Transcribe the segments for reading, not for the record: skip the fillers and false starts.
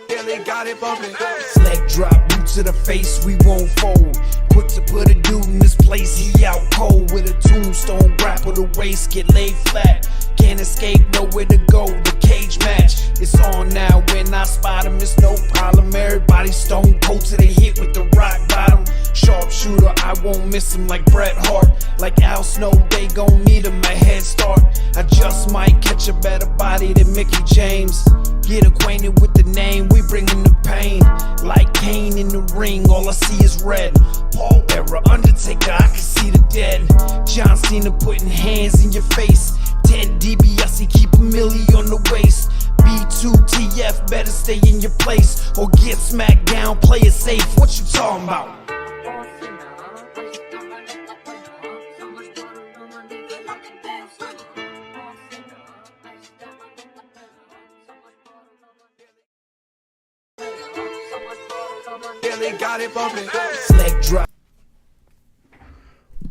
Yeah, they got it bumping. Select drop, boot to the face, we won't fold. Quick to put a dude in this place, he out cold. With a tombstone, grapple the waist, get laid flat. Can't escape, nowhere to go, the cage match. It's on now, when I spot him, it's no problem. Everybody stone cold to the hit with the rock bottom. Sharpshooter, I won't miss him like Bret Hart. Like Al Snow, they gon' need him a head start. I just might catch a better body than Mickey James. Get acquainted with the name, we bringin' the pain. Like Kane in the ring, all I see is red. Paul Era, Undertaker, I can see the dead. John Cena putting hands in your face. 10 DiBiase, keep a milli on the waist. B2TF, better stay in your place or get smacked down, play it safe. What you talking about? Yeah, they got it bumping. Select drop.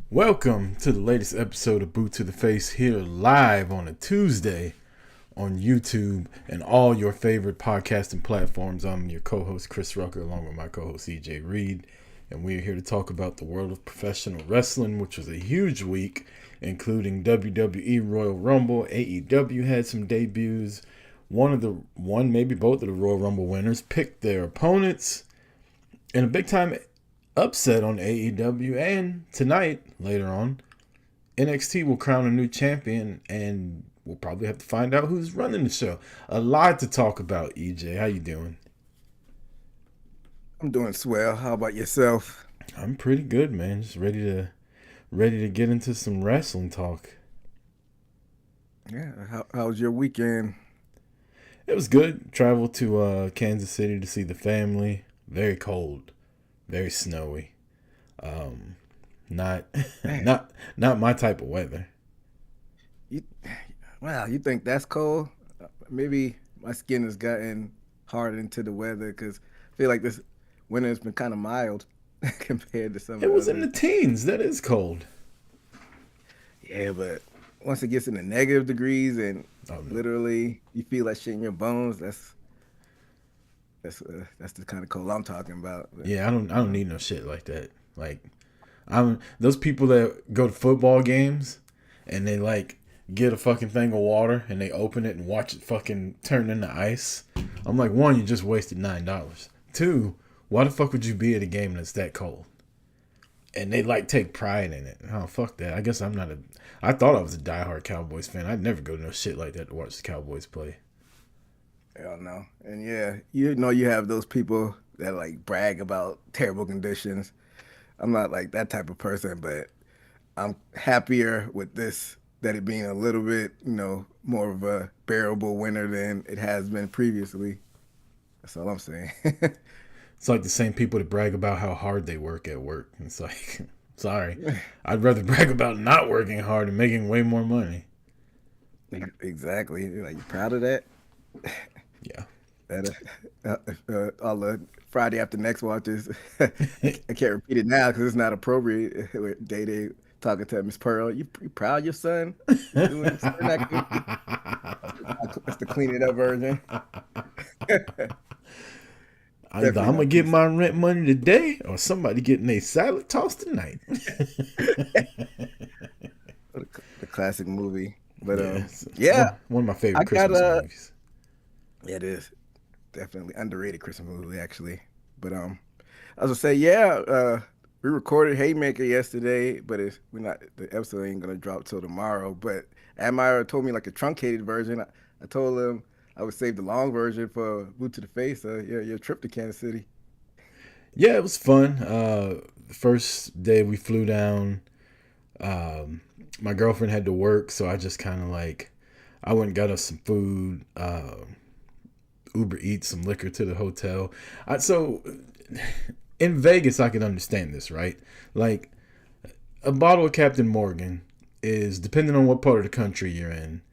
Welcome to the latest episode of Boot to the Face, here live on a Tuesday on YouTube and all your favorite podcasting platforms. I'm your co-host Chris Rucker along with my co-host EJ Reed, and we're here to talk about the world of professional wrestling, which was a huge week, including WWE Royal Rumble. AEW had some debuts. Maybe both of the Royal Rumble winners picked their opponents, and a big time upset on AEW. And tonight, later on, NXT will crown a new champion, and we'll probably have to find out who's running the show. A lot to talk about. EJ, how you doing? I'm doing swell. How about yourself? I'm pretty good, man. Just ready to get into some wrestling talk. Yeah. How was your weekend? It was good. Traveled to Kansas City to see the family. Very cold, very snowy. Not my type of weather. You think that's cold? Maybe my skin has gotten hardened to the weather because I feel like this winter has been kind of mild compared to some. It was in the teens. That is cold. Yeah, but once it gets in the negative degrees and literally you feel that shit in your bones, that's the kind of cold I'm talking about. But yeah, I don't need no shit like that. Like, I'm those people that go to football games and they like get a fucking thing of water and they open it and watch it fucking turn into ice. I'm like, one, you just wasted $9. Two, why the fuck would you be at a game that's that cold? And they like take pride in it. Oh, fuck that. I guess I thought I was a diehard Cowboys fan. I'd never go to no shit like that to watch the Cowboys play. Hell no. And yeah, you have those people that like brag about terrible conditions. I'm not like that type of person, but I'm happier with this, that it being a little bit, more of a bearable winter than it has been previously. That's all I'm saying. It's like the same people that brag about how hard they work at work. It's like, sorry, I'd rather brag about not working hard and making way more money. Exactly. Like, you proud of that? Yeah. All the Friday after next watches, I can't repeat it now because it's not appropriate. Day talking to Miss Pearl, you proud of your son? Doing something that's the clean it up version. Either I'm gonna get my rent money today, or somebody getting a salad tossed tonight. The classic movie, but one of my favorite Christmas movies. It is definitely underrated Christmas movie, actually. But I was gonna say, we recorded Haymaker yesterday, but the episode ain't gonna drop till tomorrow. But Admire told me like a truncated version. I told him I would save the long version for Boot to the Face. Your trip to Kansas City. Yeah, it was fun. The first day we flew down, my girlfriend had to work, so I just kind of I went and got us some food, Uber Eats some liquor to the hotel. So in Vegas, I can understand this, right? Like, a bottle of Captain Morgan is, depending on what part of the country you're in,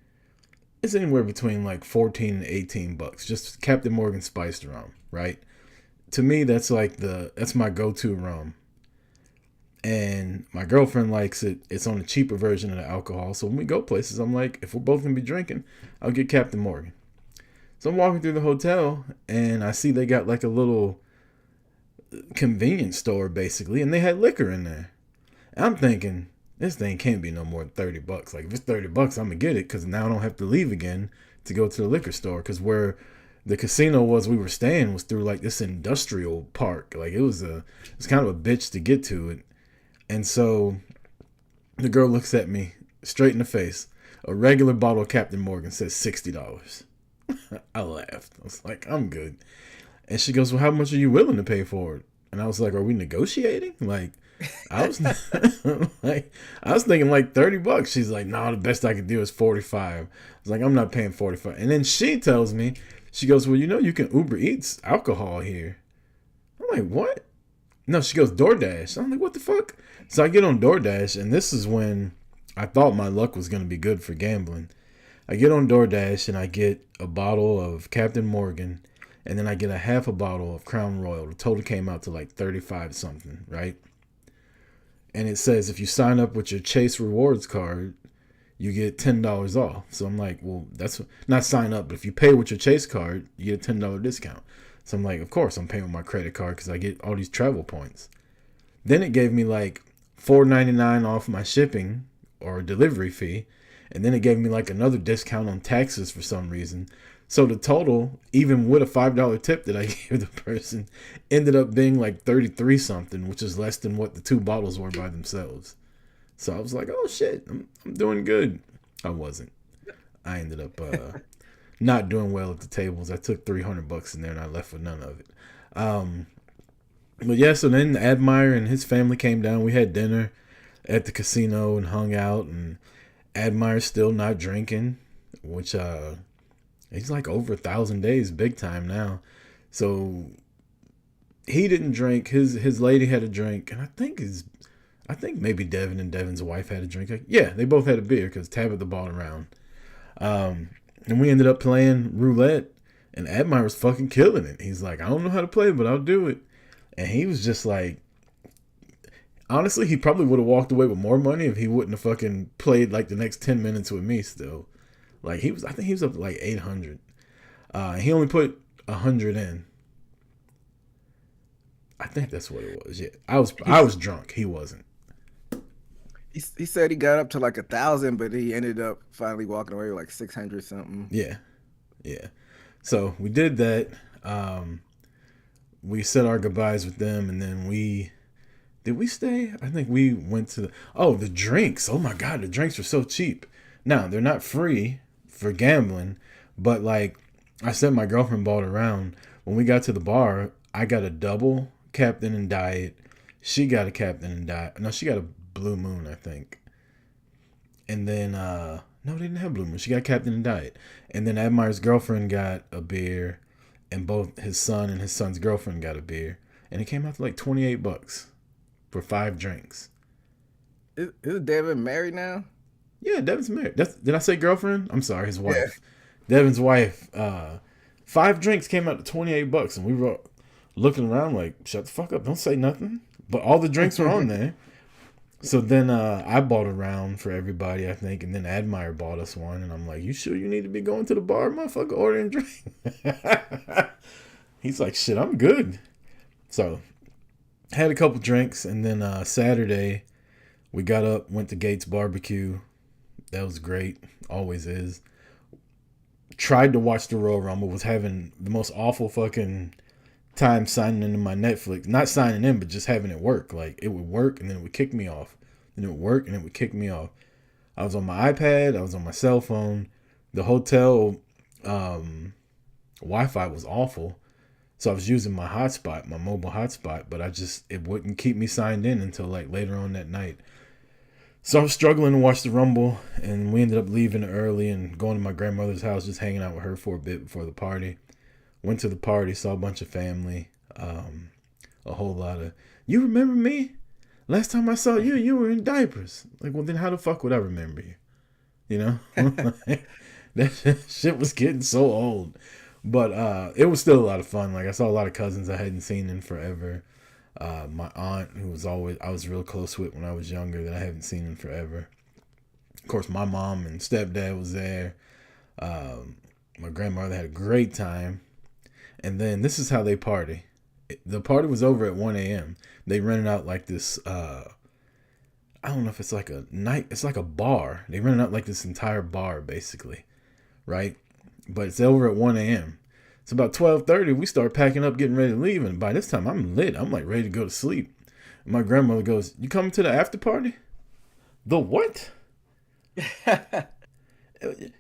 it's anywhere between like $14 and $18. Just Captain Morgan spiced rum, right? To me, that's my go-to rum. And my girlfriend likes it. It's on the cheaper version of the alcohol. So when we go places, I'm like, if we're both gonna be drinking, I'll get Captain Morgan. So I'm walking through the hotel and I see they got like a little convenience store basically, and they had liquor in there. And I'm thinking, this thing can't be no more than $30. Like if it's $30, I'm gonna get it because now I don't have to leave again to go to the liquor store. Because where the casino we were staying was through like this industrial park. Like it's kind of a bitch to get to it. And so the girl looks at me straight in the face. A regular bottle of Captain Morgan says $60. I laughed. I was like, I'm good. And she goes, well, how much are you willing to pay for it? And I was like, are we negotiating? Like, I was I was thinking like $30. She's like, no, the best I could do is 45. I was like, I'm not paying 45. And then she tells me, she goes, well, you can Uber Eats alcohol here. I'm like, what? No, she goes, DoorDash. I'm like, what the fuck? So I get on DoorDash, and this is when I thought my luck was going to be good for gambling. I get on DoorDash, and I get a bottle of Captain Morgan, and then I get a half a bottle of Crown Royal. The total came out to like 35 something, right? And it says if you sign up with your Chase Rewards card, you get $10 off. So I'm like, well, that's not sign up, but if you pay with your Chase card, you get a $10 discount. So I'm like, of course, I'm paying with my credit card because I get all these travel points. Then it gave me like $4.99 off my shipping or delivery fee. And then it gave me like another discount on taxes for some reason. So the total, even with a $5 tip that I gave the person, ended up being like 33 something, which is less than what the two bottles were by themselves. So I was like, oh shit, I'm doing good. I wasn't. I ended up not doing well at the tables. I took $300 in there and I left with none of it. But yeah, so then Admire and his family came down. We had dinner at the casino and hung out, and Admire's still not drinking, which he's like over 1,000 days, big time now. So he didn't drink. His lady had a drink, and I think maybe Devin and Devin's wife had a drink. Yeah, they both had a beer because Tabitha bought around. And we ended up playing roulette, and Admire was fucking killing it. He's like, I don't know how to play, but I'll do it. And he was just like, honestly, he probably would have walked away with more money if he wouldn't have fucking played like the next 10 minutes with me still. Like I think he was up to like 800. He only put 100 in. I think that's what it was. Yeah, I was drunk. He wasn't. He said he got up to like 1,000, but he ended up finally walking away with like 600 something. Yeah. So we did that. We said our goodbyes with them, and then did we stay? I think we went to the drinks. Oh my God, the drinks were so cheap. Now they're not free for gambling, but like I said, my girlfriend bought around. When we got to the bar, I got a double Captain and Diet. She got a Captain and Diet. No, she got a Blue Moon, I think. And then no, they didn't have Blue Moon. She got Captain and Diet. And then Admire's girlfriend got a beer, and both his son and his son's girlfriend got a beer, and it came out to like $28 for 5 drinks. Is Devin married now? Yeah, Devin's married. Did I say girlfriend? I'm sorry, his wife. Yeah. Devin's wife. 5 drinks came out to $28, and we were looking around like, shut the fuck up, don't say nothing. But all the drinks were on there. So then I bought a round for everybody, I think, and then Admire bought us one, and I'm like, you sure you need to be going to the bar, motherfucker, ordering drink? He's like, shit, I'm good. So had a couple drinks, and then Saturday we got up, went to Gates Barbecue. That was great, always is. Tried to watch the Royal Rumble, was having the most awful fucking time signing into my Netflix. Not signing in, but just having it work. Like, it would work, and then it would kick me off. And it would work, and it would kick me off. I was on my iPad. I was on my cell phone. The hotel Wi-Fi was awful. So I was using my hotspot, my mobile hotspot, but it wouldn't keep me signed in until like later on that night. So I was struggling to watch the Rumble, and we ended up leaving early and going to my grandmother's house, just hanging out with her for a bit before the party. Went to the party, saw a bunch of family, a whole lot of, you remember me? Last time I saw you, you were in diapers. Like, well, then how the fuck would I remember you? You know? That shit was getting so old. But it was still a lot of fun. Like, I saw a lot of cousins I hadn't seen in forever. My aunt, who I was real close with when I was younger, that I haven't seen in forever. Of course, my mom and stepdad was there. My grandmother had a great time. And then this is how they party. The party was over at 1 a.m. They rented out like this, I don't know if it's like a night, it's like a bar. They rented out like this entire bar basically, right? But it's over at 1 a.m. It's about 12:30. We start packing up, getting ready to leave. And by this time, I'm lit. I'm like ready to go to sleep. And my grandmother goes, "You coming to the after party?" The what?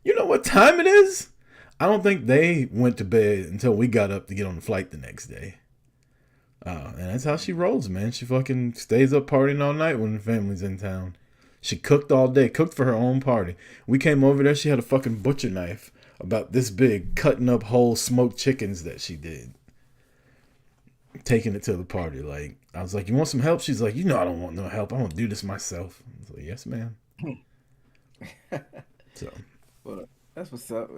You know what time it is? I don't think they went to bed until we got up to get on the flight the next day. And that's how she rolls, man. She fucking stays up partying all night when the family's in town. She cooked all day, cooked for her own party. We came over there, she had a fucking butcher knife about this big, cutting up whole smoked chickens that she did. Taking it to the party. Like, I was like, "You want some help?" She's like, "You know I don't want no help. I want to do this myself." I was like, "Yes, ma'am." So, Well, that's what's up.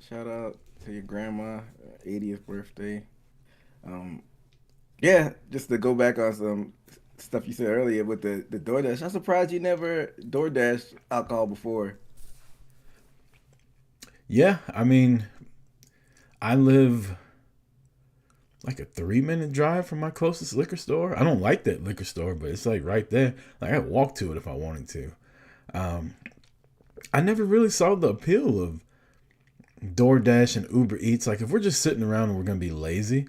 Shout out to your grandma, 80th birthday. Yeah, just to go back on some stuff you said earlier with the DoorDash. I'm surprised you never DoorDash alcohol before. yeah, I mean, I live like a 3-minute drive from my closest liquor store. I don't like that liquor store, but it's like right there. Like I could walk to it if I wanted to. I never really saw the appeal of DoorDash and Uber Eats. Like if we're just sitting around and we're gonna be lazy,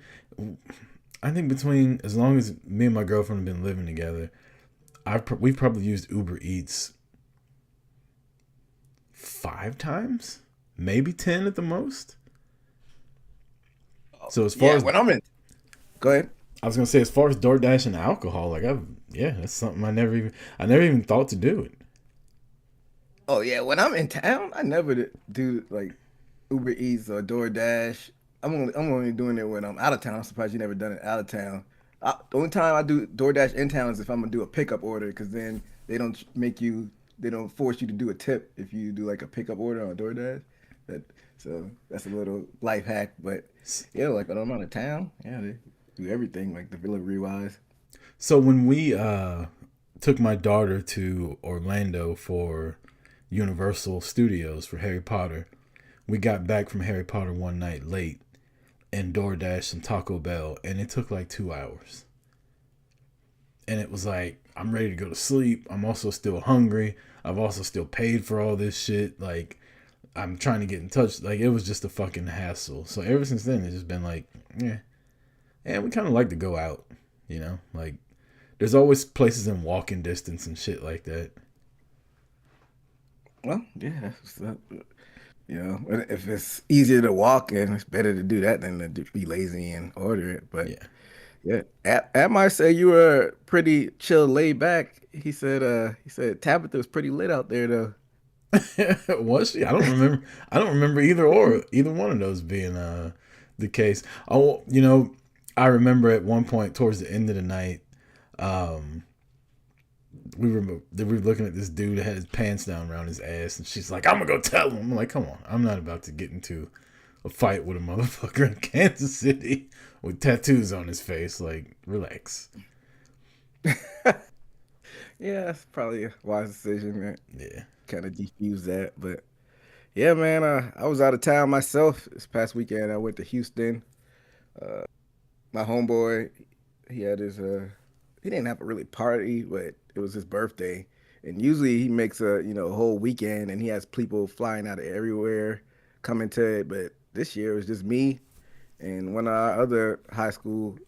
I think between as long as me and my girlfriend have been living together, we've probably used Uber Eats 5 times, maybe 10 at the most. So as far Yeah, as when I'm in. Go ahead. I was gonna say, as far as DoorDash and alcohol, like that's something I never even thought to do it. Oh yeah, when I'm in town, I never do like Uber Eats or DoorDash. I'm only doing it when I'm out of town. I'm surprised you never done it out of town. The only time I do DoorDash in town is if I'm gonna do a pickup order, because then they don't force you to do a tip if you do like a pickup order on DoorDash. That so that's a little life hack. But yeah, like when I'm out of town, yeah, they do everything like the delivery wise. So when we took my daughter to Orlando for Universal Studios for Harry Potter, we got back from Harry Potter one night late and DoorDash some Taco Bell, and it took like 2 hours. And it was like, I'm ready to go to sleep. I'm also still hungry. I've also still paid for all this shit. Like, I'm trying to get in touch. Like, it was just a fucking hassle. So ever since then, it's just been like, yeah. And we kind of like to go out, you know? Like, there's always places in walking distance and shit like that. Well, yeah, that's what's up. You know, if it's easier to walk in, it's better to do that than to be lazy and order it. But Yeah. yeah, At might say you were pretty chill, laid back. He said Tabitha was pretty lit out there though. Was she? I don't remember. I don't remember either one of those being the case. Oh, you know, I remember at one point towards the end of the night, um, we were looking at this dude that had his pants down around his ass, and she's like, "I'm gonna go tell him." I'm like, "Come on, I'm not about to get into a fight with a motherfucker in Kansas City with tattoos on his face. Like, relax." Yeah, that's probably a wise decision, man. Yeah. Kind of defuse that, but yeah, man. I was out of town myself this past weekend. I went to Houston. My homeboy, he had his he didn't have a really party, but it was his birthday. And usually he makes a whole weekend and he has people flying out of everywhere coming to it. But this year it was just me and one of our other high school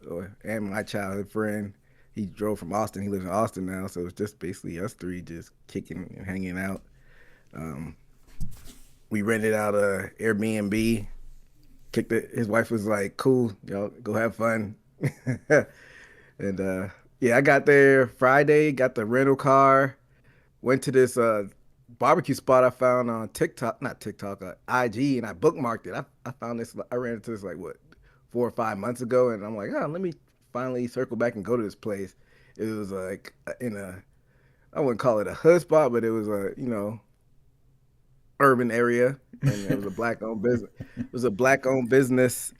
and my childhood friend. He drove from Austin. He lives in Austin now, so it's just basically us three just kicking and hanging out. Um, we rented out a Airbnb. Kicked it. His wife was like, "Cool, y'all go have fun." And yeah, I got there Friday, got the rental car, went to this barbecue spot I found on TikTok, not TikTok, IG, and I bookmarked it. I found this, I ran into this like what, 4 or 5 months ago, and I'm like, oh, let me finally circle back and go to this place. It was like in a, I wouldn't call it a hood spot, but it was a, urban area, and it was a black owned business. It was a black owned business,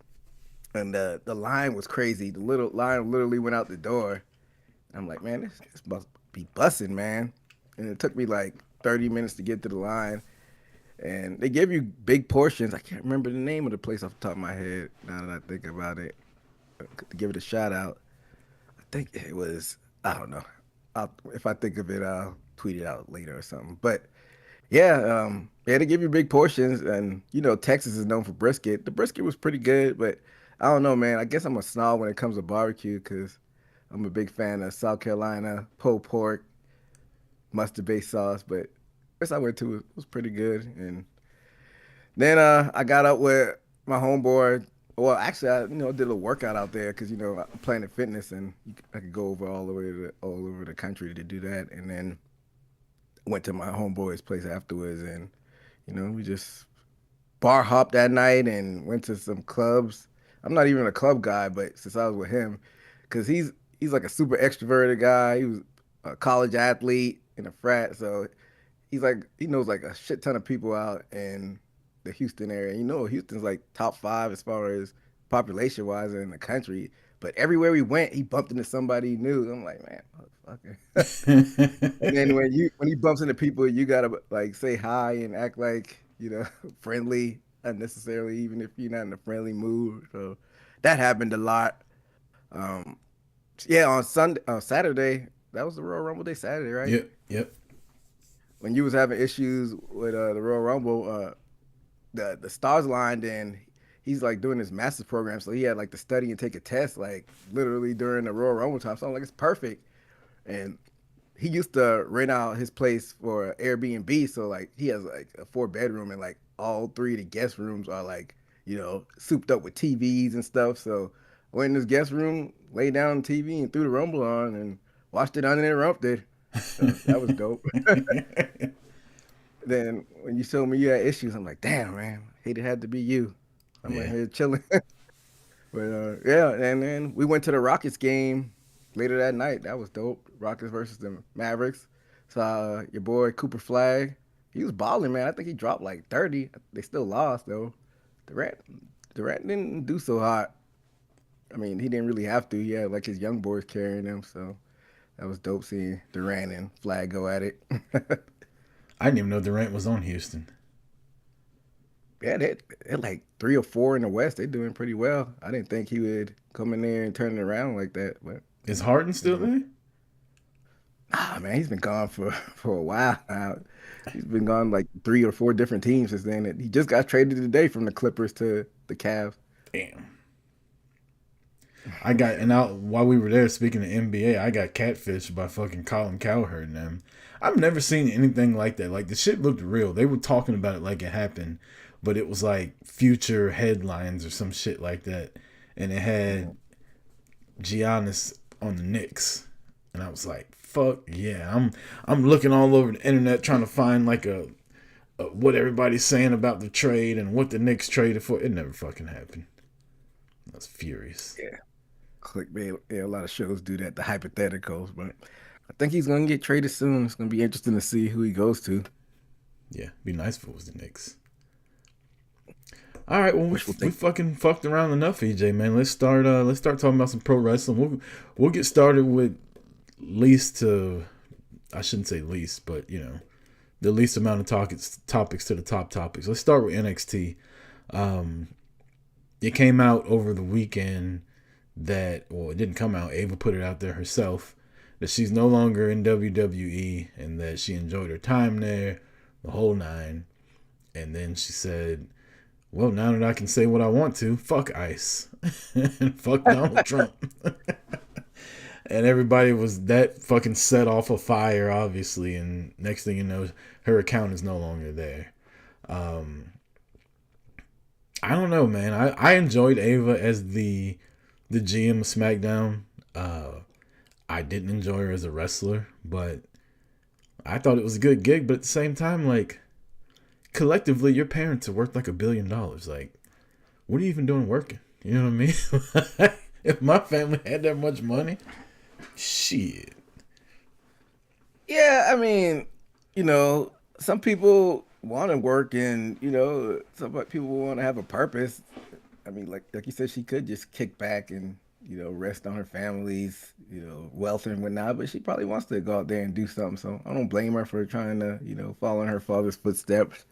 and the line was crazy. The little line literally went out the door. I'm like, man, this must be bussing, man. And it took me like 30 minutes to get to the line. and they give you big portions. I can't remember the name of the place off the top of my head now that I think about it. To give it a shout out, I think it was, I don't know. If I think of it, I'll tweet it out later or something. But yeah, yeah, they give you big portions, and Texas is known for brisket. The brisket was pretty good, but I don't know, man. I guess I'm a snob when it comes to barbecue because I'm a big fan of South Carolina pulled pork, mustard-based sauce. But place I went to was pretty good, and then I got up with my homeboy. Well, actually, I did a little workout out there because I'm Planet Fitness, and I could go over all over the country to do that, and then went to my homeboy's place afterwards, and we just bar hopped that night and went to some clubs. I'm not even a club guy, but since I was with him, because he's like a super extroverted guy. He was a college athlete in a frat, so he knows like a shit ton of people out in the Houston area. Houston's like top 5 as far as population wise in the country. But everywhere we went, he bumped into somebody he knew. I'm like, man, motherfucker. And then when he bumps into people, you gotta like say hi and act like friendly unnecessarily, even if you're not in a friendly mood. So that happened a lot. Um, yeah, on Saturday, that was the Royal Rumble day, Saturday, right? Yep. When you was having issues with the Royal Rumble, the stars lined and he's like doing this master's program, so he had like to study and take a test like literally during the Royal Rumble time. So I'm like, it's perfect. And he used to rent out his place for Airbnb, so like he has like a 4-bedroom and like all 3 of the guest rooms are like souped up with TVs and stuff. So I went in his guest room, laid down on TV and threw the Rumble on and watched it uninterrupted. So that was dope. Then when you told me you had issues, I'm like, damn, man, hate it had to be you. I'm right here chilling. But yeah, and then we went to the Rockets game later that night. That was dope. Rockets versus the Mavericks. Saw your boy Cooper Flag. He was balling, man. I think he dropped like 30. They still lost though. Durant didn't do so hot. I mean, he didn't really have to. He had like his young boys carrying him, so that was dope seeing Durant and Flag go at it. I didn't even know Durant was on Houston. Yeah, they're like 3 or 4 in the West. They're doing pretty well. I didn't think he would come in there and turn it around like that. But is Harden still there? Ah, man, he's been gone for a while now. He's been gone like 3 or 4 different teams since then. He just got traded today from the Clippers to the Cavs. Damn. While we were there speaking of NBA, I got catfished by fucking Colin Cowherd and them. I've never seen anything like that. Like the shit looked real. They were talking about it like it happened, but it was like future headlines or some shit like that. And it had Giannis on the Knicks. And I was like, fuck yeah. I'm looking all over the internet trying to find like a what everybody's saying about the trade and what the Knicks traded for. It never fucking happened. I was furious. Yeah. Clickbait. Yeah, a lot of shows do that, the hypotheticals, but I think he's gonna get traded soon. It's gonna be interesting to see who he goes to. Yeah, be nice if it was the Knicks. All right, well, we fucking fucked around enough, EJ, man. Let's start talking about some pro wrestling. We'll get started with I shouldn't say least, but the least amount of topics to the top topics. Let's start with NXT. It came out over the weekend it didn't come out. Ava put it out there herself that she's no longer in WWE and that she enjoyed her time there, the whole 9. And then she said, well, now that I can say what I want to, fuck ICE and fuck Donald Trump. And everybody was that fucking set off a fire, obviously. And next thing you know, her account is no longer there. I don't know, man. I enjoyed Ava as the GM of SmackDown. I didn't enjoy her as a wrestler, but I thought it was a good gig. But at the same time, like, collectively, your parents are worth like $1 billion. Like, what are you even doing working? You know what I mean? If my family had that much money, shit. Yeah, I mean, some people want to work and, some people want to have a purpose. I mean, like you said, she could just kick back and, rest on her family's, wealth and whatnot, but she probably wants to go out there and do something. So I don't blame her for trying to, follow in her father's footsteps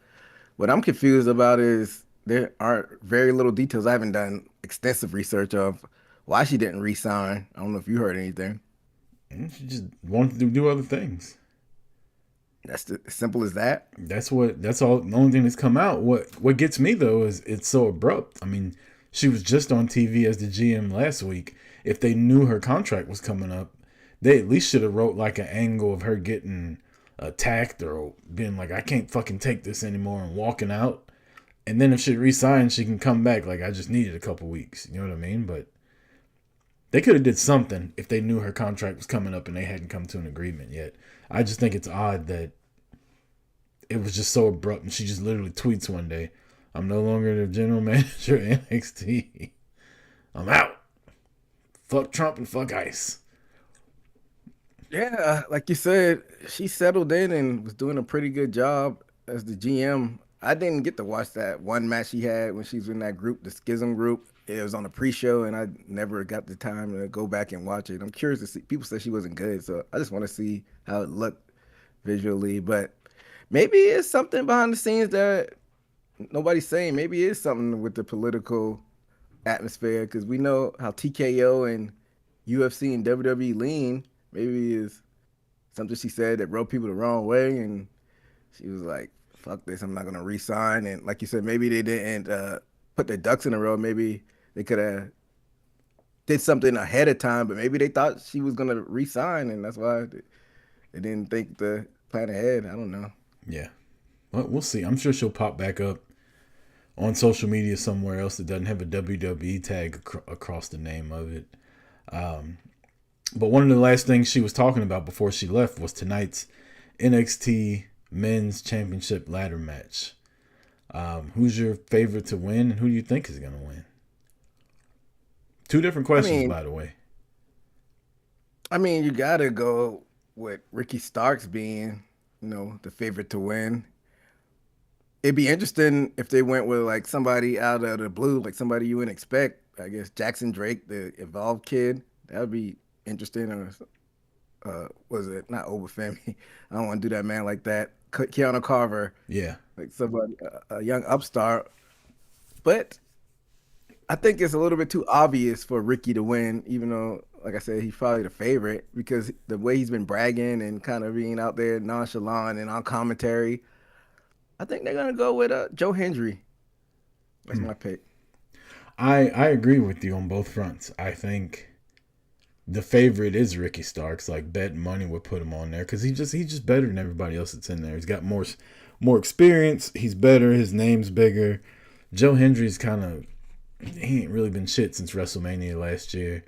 What I'm confused about is there are very little details. I haven't done extensive research of why she didn't re-sign. I don't know if you heard anything. And she just wanted to do other things. That's as simple as that. That's all. The only thing that's come out. What gets me though is it's so abrupt. I mean, she was just on TV as the GM last week. If they knew her contract was coming up, they at least should have wrote like an angle of her getting attacked or being like, I can't fucking take this anymore and walking out. And then if she resigns, she can come back. Like, I just needed a couple weeks. You know what I mean? But they could have did something if they knew her contract was coming up and they hadn't come to an agreement yet. I just think it's odd that it was just so abrupt. And she just literally tweets one day, I'm no longer the general manager of NXT. I'm out. Fuck Trump and fuck ICE. Yeah, like you said, she settled in and was doing a pretty good job as the GM. I didn't get to watch that one match she had when she was in that group, the Schism group. It was on a pre-show, and I never got the time to go back and watch it. I'm curious to see. People said she wasn't good, so I just want to see how it looked visually. But maybe it's something behind the scenes that nobody's saying. Maybe it is something with the political atmosphere, because we know how TKO and UFC and WWE lean. Maybe it's something she said that rubbed people the wrong way, and she was like, fuck this, I'm not going to re-sign. And like you said, maybe they didn't put their ducks in a row. Maybe they could have did something ahead of time, but maybe they thought she was going to re-sign, and that's why they didn't think to plan ahead. I don't know. Yeah. Well, we'll see. I'm sure she'll pop back up on social media somewhere else that doesn't have a WWE tag across the name of it. But one of the last things she was talking about before she left was tonight's NXT Men's Championship ladder match. Who's your favorite to win, and who do you think is going to win? Two different questions, by the way. I mean, you got to go with Ricky Starks being, the favorite to win. It'd be interesting if they went with like somebody out of the blue, like somebody you wouldn't expect. I guess Jackson Drake, the Evolved kid. That would be interesting. Or was it not Obafemi? I don't want to do that man like that. Keanu Carver. Yeah. Like somebody, a young upstart. But I think it's a little bit too obvious for Ricky to win, even though, like I said, he's probably the favorite, because the way he's been bragging and kind of being out there nonchalant and on commentary. I think they're gonna go with Joe Hendry. That's my pick. I agree with you on both fronts. I think the favorite is Ricky Starks. Like, bet money would put him on there because he's just better than everybody else that's in there. He's got more experience. He's better. His name's bigger. Joe Hendry's he ain't really been shit since WrestleMania last year.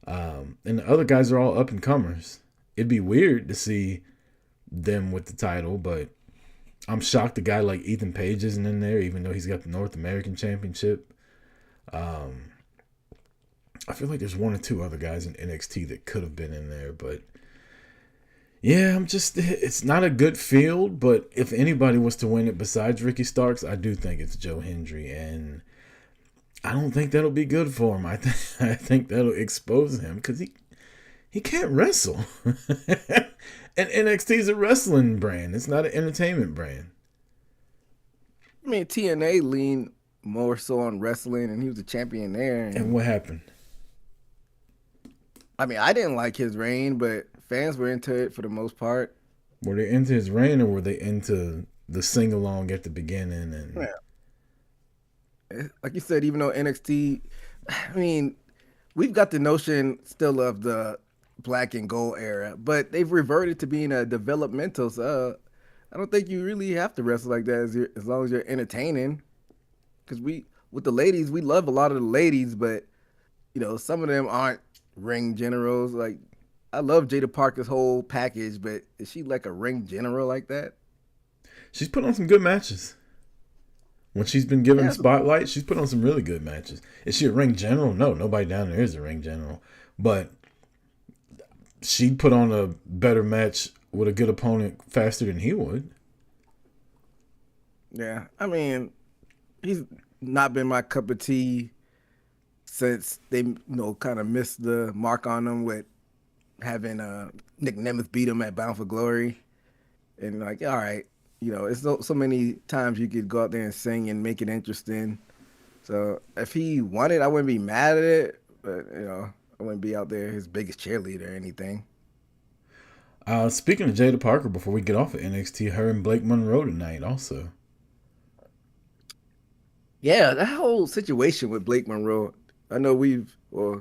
And the other guys are all up and comers. It'd be weird to see them with the title, but I'm shocked a guy like Ethan Page isn't in there, even though he's got the North American Championship. I feel like there's one or two other guys in NXT that could have been in there, but yeah, it's not a good field, but if anybody was to win it besides Ricky Starks, I do think it's Joe Hendry, and I don't think that'll be good for him. I think that'll expose him because he can't wrestle. And NXT is a wrestling brand. It's not an entertainment brand. I mean, TNA leaned more so on wrestling, and he was a champion there. And what happened? I mean, I didn't like his reign, but fans were into it for the most part. Were they into his reign, or were they into the sing-along at the beginning? And yeah. Like you said, even though NXT, I mean, we've got the notion still of the black and gold era, but they've reverted to being a developmental. So I don't think you really have to wrestle like that as long as you're entertaining. Because with the ladies, we love a lot of the ladies, but some of them aren't ring generals. Like, I love Jada Parker's whole package, but is she like a ring general like that? She's put on some good matches. When she's been given the spotlight, she's put on some really good matches. Is she a ring general? No, nobody down there is a ring general. But she put on a better match with a good opponent faster than he would. Yeah, I mean, he's not been my cup of tea since they, kind of missed the mark on him with having Nick Nemeth beat him at Bound for Glory. And like, all right, it's so many times you could go out there and sing and make it interesting. So if he won it, I wouldn't be mad at it, but I wouldn't be out there his biggest cheerleader or anything. Speaking of Jada Parker, before we get off of NXT, her and Blake Monroe tonight also. Yeah, that whole situation with Blake Monroe, I know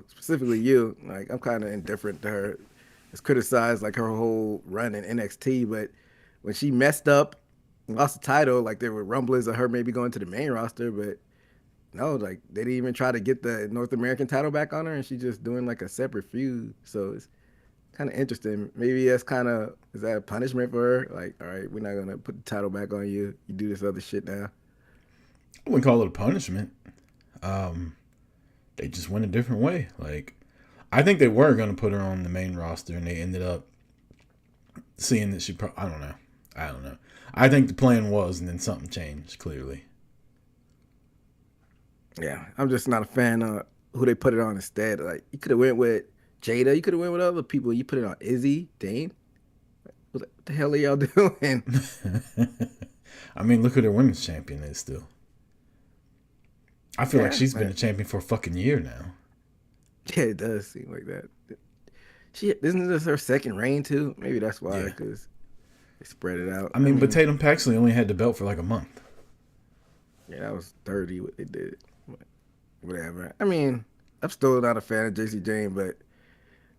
specifically you, like I'm kind of indifferent to her. It's criticized like her whole run in NXT, but when she messed up and lost the title, like there were rumblings of her maybe going to the main roster, but no, like they didn't even try to get the North American title back on her, and she's just doing like a separate feud. So it's kind of interesting. Maybe is that a punishment for her? Like, all right, we're not gonna put the title back on you. You do this other shit now. I wouldn't call it a punishment. They just went a different way. Like, I think they were gonna put her on the main roster, and they ended up seeing that I don't know. I think the plan was, and then something changed clearly. Yeah, I'm just not a fan of who they put it on instead. Like, you could have went with Jada. You could have went with other people. You put it on Izzy, Dane. What the hell are y'all doing? I mean, look who their women's champion is still. I feel like she's been a champion for a fucking year now. Yeah, it does seem like that. Isn't this her second reign too? Maybe that's why, because they spread it out. I mean, but Tatum Paxley only had the belt for like a month. Yeah, that was dirty what they did. Whatever. I mean, I'm still not a fan of JC Jane, but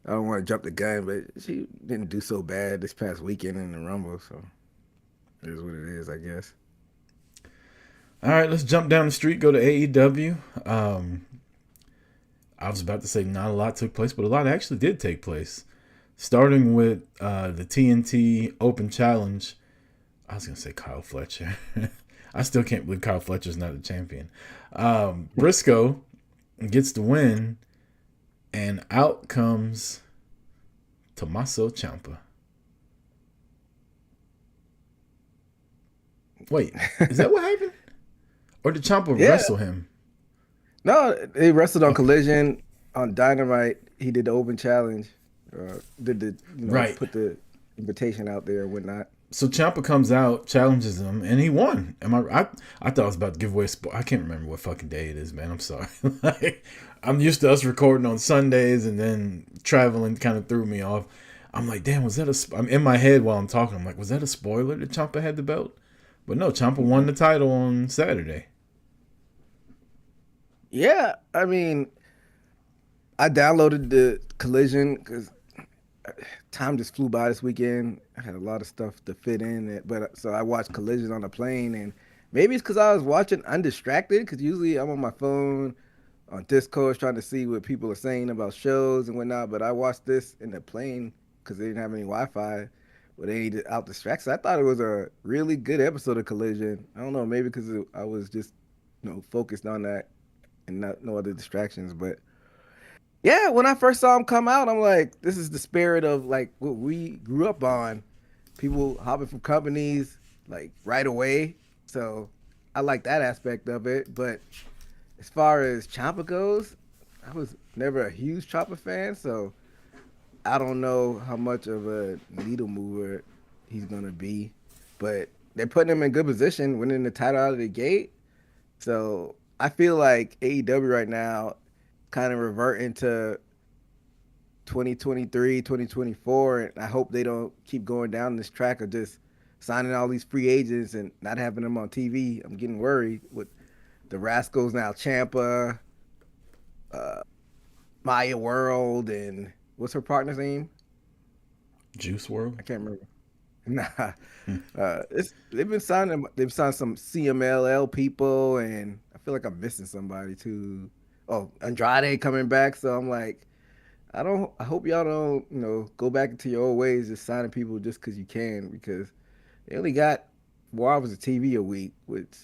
I don't want to jump the gun, but she didn't do so bad this past weekend in the Rumble, so it is what it is, I guess. All right, let's jump down the street, go to AEW. I was about to say not a lot took place, but a lot actually did take place. Starting with the TNT Open Challenge. I was going to say Kyle Fletcher. I still can't believe Kyle Fletcher's not the champion. Briscoe gets the win, and out comes Tommaso Ciampa. Wait, is that what happened? Or did Ciampa wrestle him? No, he wrestled on Collision. On Dynamite, he did the Open Challenge. Put the invitation out there and whatnot. So Ciampa comes out, challenges him, and he won. I thought I was about to give away I can't remember what fucking day it is, man. I'm sorry. I'm used to us recording on Sundays, and then traveling kind of threw me off. I'm like, damn, I'm in my head while I'm talking. I'm like, was that a spoiler that Ciampa had the belt? But no, Ciampa won the title on Saturday. Yeah, I mean, I downloaded the Collision because time just flew by this weekend. I had a lot of stuff to fit in, so I watched Collision on the plane, and maybe it's because I was watching undistracted, because usually I'm on my phone on Discord trying to see what people are saying about shows and whatnot, but I watched this in the plane because they didn't have any Wi-Fi, but they needed out distractions. I thought it was a really good episode of Collision. I don't know, maybe because I was just focused on that and no other distractions, but yeah, when I first saw him come out, I'm like, this is the spirit of like what we grew up on. People hopping from companies like right away. So I like that aspect of it. But as far as Ciampa goes, I was never a huge Ciampa fan, so I don't know how much of a needle mover he's gonna be. But they're putting him in good position, winning the title out of the gate. So I feel like AEW right now kind of reverting to 2023, 2024, and I hope they don't keep going down this track of just signing all these free agents and not having them on TV. I'm getting worried with the Rascals now, Ciampa, Maya World, and what's her partner's name? Juice World? I can't remember. They've signed some CMLL people, and I feel like I'm missing somebody too. Oh, Andrade coming back, so I'm like, I hope y'all don't, go back into your old ways, just signing people just because you can, because they only got 4 hours of TV a week, which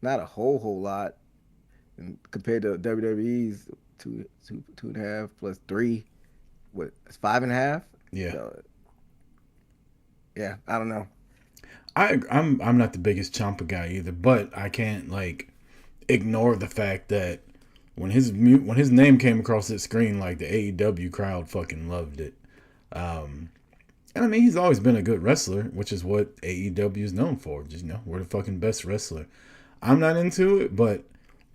not a whole lot, and compared to WWE's 2.5 plus 3, it's 5.5. Yeah. So, yeah, I don't know. I'm not the biggest Ciampa guy either, but I can't ignore the fact that when his name came across the screen, like the AEW crowd fucking loved it. And I mean, he's always been a good wrestler, which is what AEW is known for. Just, we're the fucking best wrestler. I'm not into it, but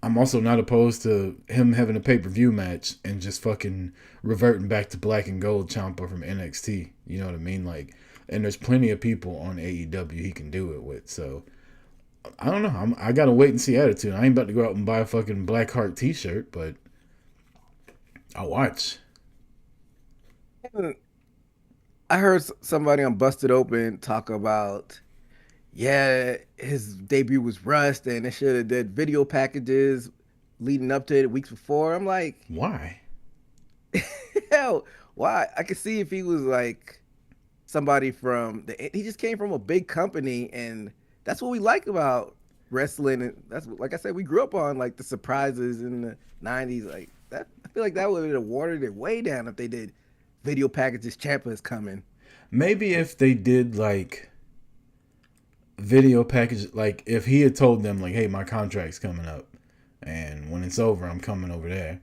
I'm also not opposed to him having a pay-per-view match and just fucking reverting back to black and gold Ciampa from NXT. You know what I mean? Like, and there's plenty of people on AEW he can do it with. So, I don't know. I got to wait and see attitude. I ain't about to go out and buy a fucking Blackheart t-shirt, but I'll watch. I heard somebody on Busted Open talk about, yeah, his debut was rushed and they should have did video packages leading up to it weeks before. I'm like, why? Hell, why? I could see if he was like somebody he just came from a big company, and that's what we like about wrestling. And that's like I said, we grew up on like the surprises in the '90s, like that. I feel like that would have watered it way down if they did video packages. Ciampa is coming. Maybe if they did like video package, like if he had told them like, hey, my contract's coming up and when it's over I'm coming over there,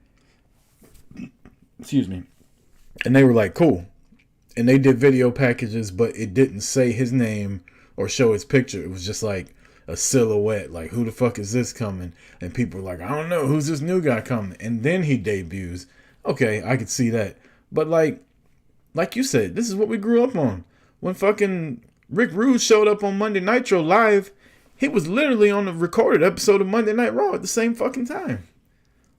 excuse me, and they were like, cool, and they did video packages, but it didn't say his name or show his picture. It was just like a silhouette, like, who the fuck is this coming? And people were like, I don't know, who's this new guy coming? And then he debuts. Okay, I could see that. But like you said, this is what we grew up on. When fucking Rick Rude showed up on Monday Nitro live, he was literally on the recorded episode of Monday Night Raw at the same fucking time.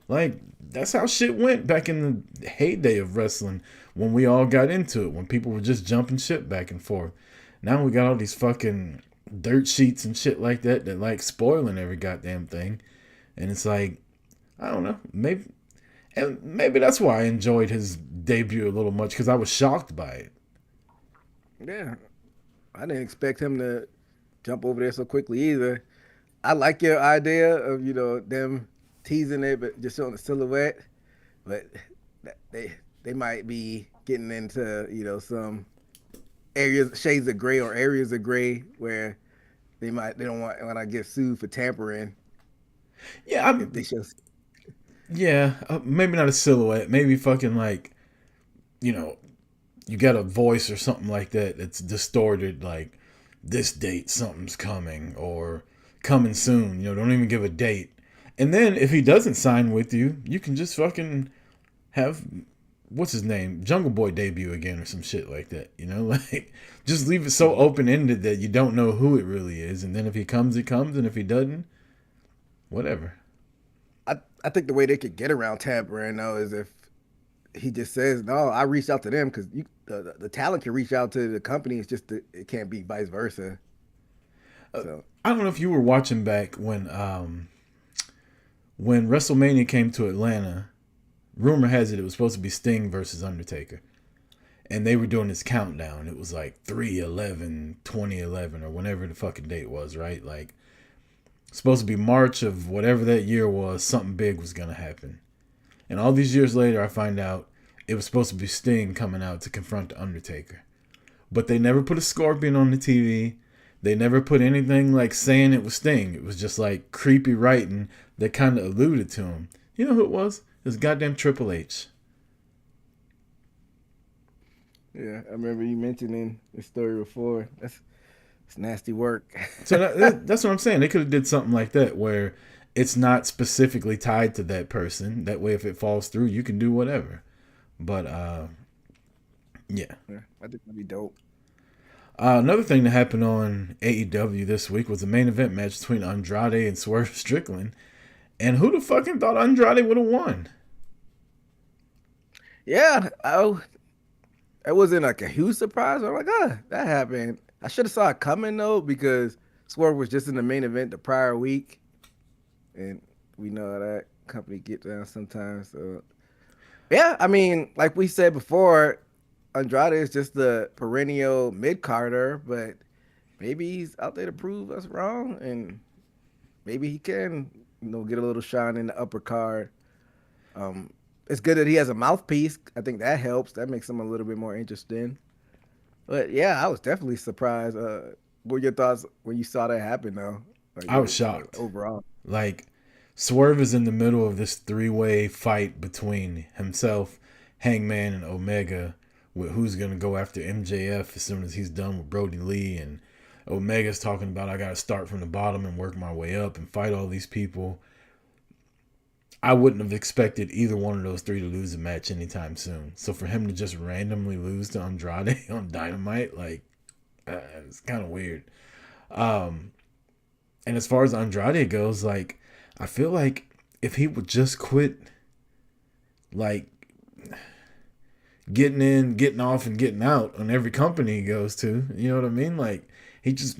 Like, that's how shit went back in the heyday of wrestling, when we all got into it, when people were just jumping shit back and forth. Now we got all these fucking dirt sheets and shit like that like spoiling every goddamn thing. And it's like, I don't know, maybe that's why I enjoyed his debut a little much, because I was shocked by it. Yeah, I didn't expect him to jump over there so quickly either. I like your idea of them teasing it, but just showing the silhouette. But they might be getting into some shades of gray or areas of gray where they don't want to get sued for tampering. Yeah, maybe not a silhouette. Maybe fucking like, you got a voice or something like that that's distorted, like this date something's coming or coming soon. Don't even give a date. And then if he doesn't sign with you, you can just fucking have, what's his name, Jungle Boy debut again or some shit like that. Like, just leave it so open-ended that you don't know who it really is. And then if he comes, he comes. And if he doesn't, whatever. I think the way they could get around tampering, though, is if he just says, no, I reached out to them, because the talent can reach out to the company. It's just it can't be vice versa. So I don't know if you were watching back when WrestleMania came to Atlanta. Rumor has it was supposed to be Sting versus Undertaker. And they were doing this countdown. It was like 3/11/2011 or whenever the fucking date was, right? Like, supposed to be March of whatever that year was. Something big was going to happen. And all these years later, I find out it was supposed to be Sting coming out to confront the Undertaker. But they never put a scorpion on the TV. They never put anything like saying it was Sting. It was just like creepy writing that kind of alluded to him. You know who it was? It was goddamn Triple H. Yeah, I remember you mentioning the story before. It's nasty work. So that's what I'm saying. They could have did something like that where it's not specifically tied to that person. That way, if it falls through, you can do whatever. But yeah, I think that'd be dope. Another thing that happened on AEW this week was the main event match between Andrade and Swerve Strickland. And who the fucking thought Andrade would have won? Yeah, it wasn't like a huge surprise. I'm like, that happened. I should have saw it coming though, because Swerve was just in the main event the prior week, and we know how that company gets down sometimes. So yeah, I mean, like we said before, Andrade is just the perennial mid-carder, but maybe he's out there to prove us wrong, and maybe he can, get a little shine in the upper card. It's good that he has a mouthpiece. I think that helps. That makes him a little bit more interesting. But yeah, I was definitely surprised. What were your thoughts when you saw that happen, though? Like, I was shocked. Overall. Like, Swerve is in the middle of this three-way fight between himself, Hangman, and Omega, with who's going to go after MJF as soon as he's done with Brody Lee, and Omega's talking about I got to start from the bottom and work my way up and fight all these people. I wouldn't have expected either one of those three to lose a match anytime soon. So for him to just randomly lose to Andrade on Dynamite, like, it's kind of weird. And as far as Andrade goes, like, I feel like if he would just quit, like, getting in, getting off, and getting out on every company he goes to, you know what I mean? Like, he's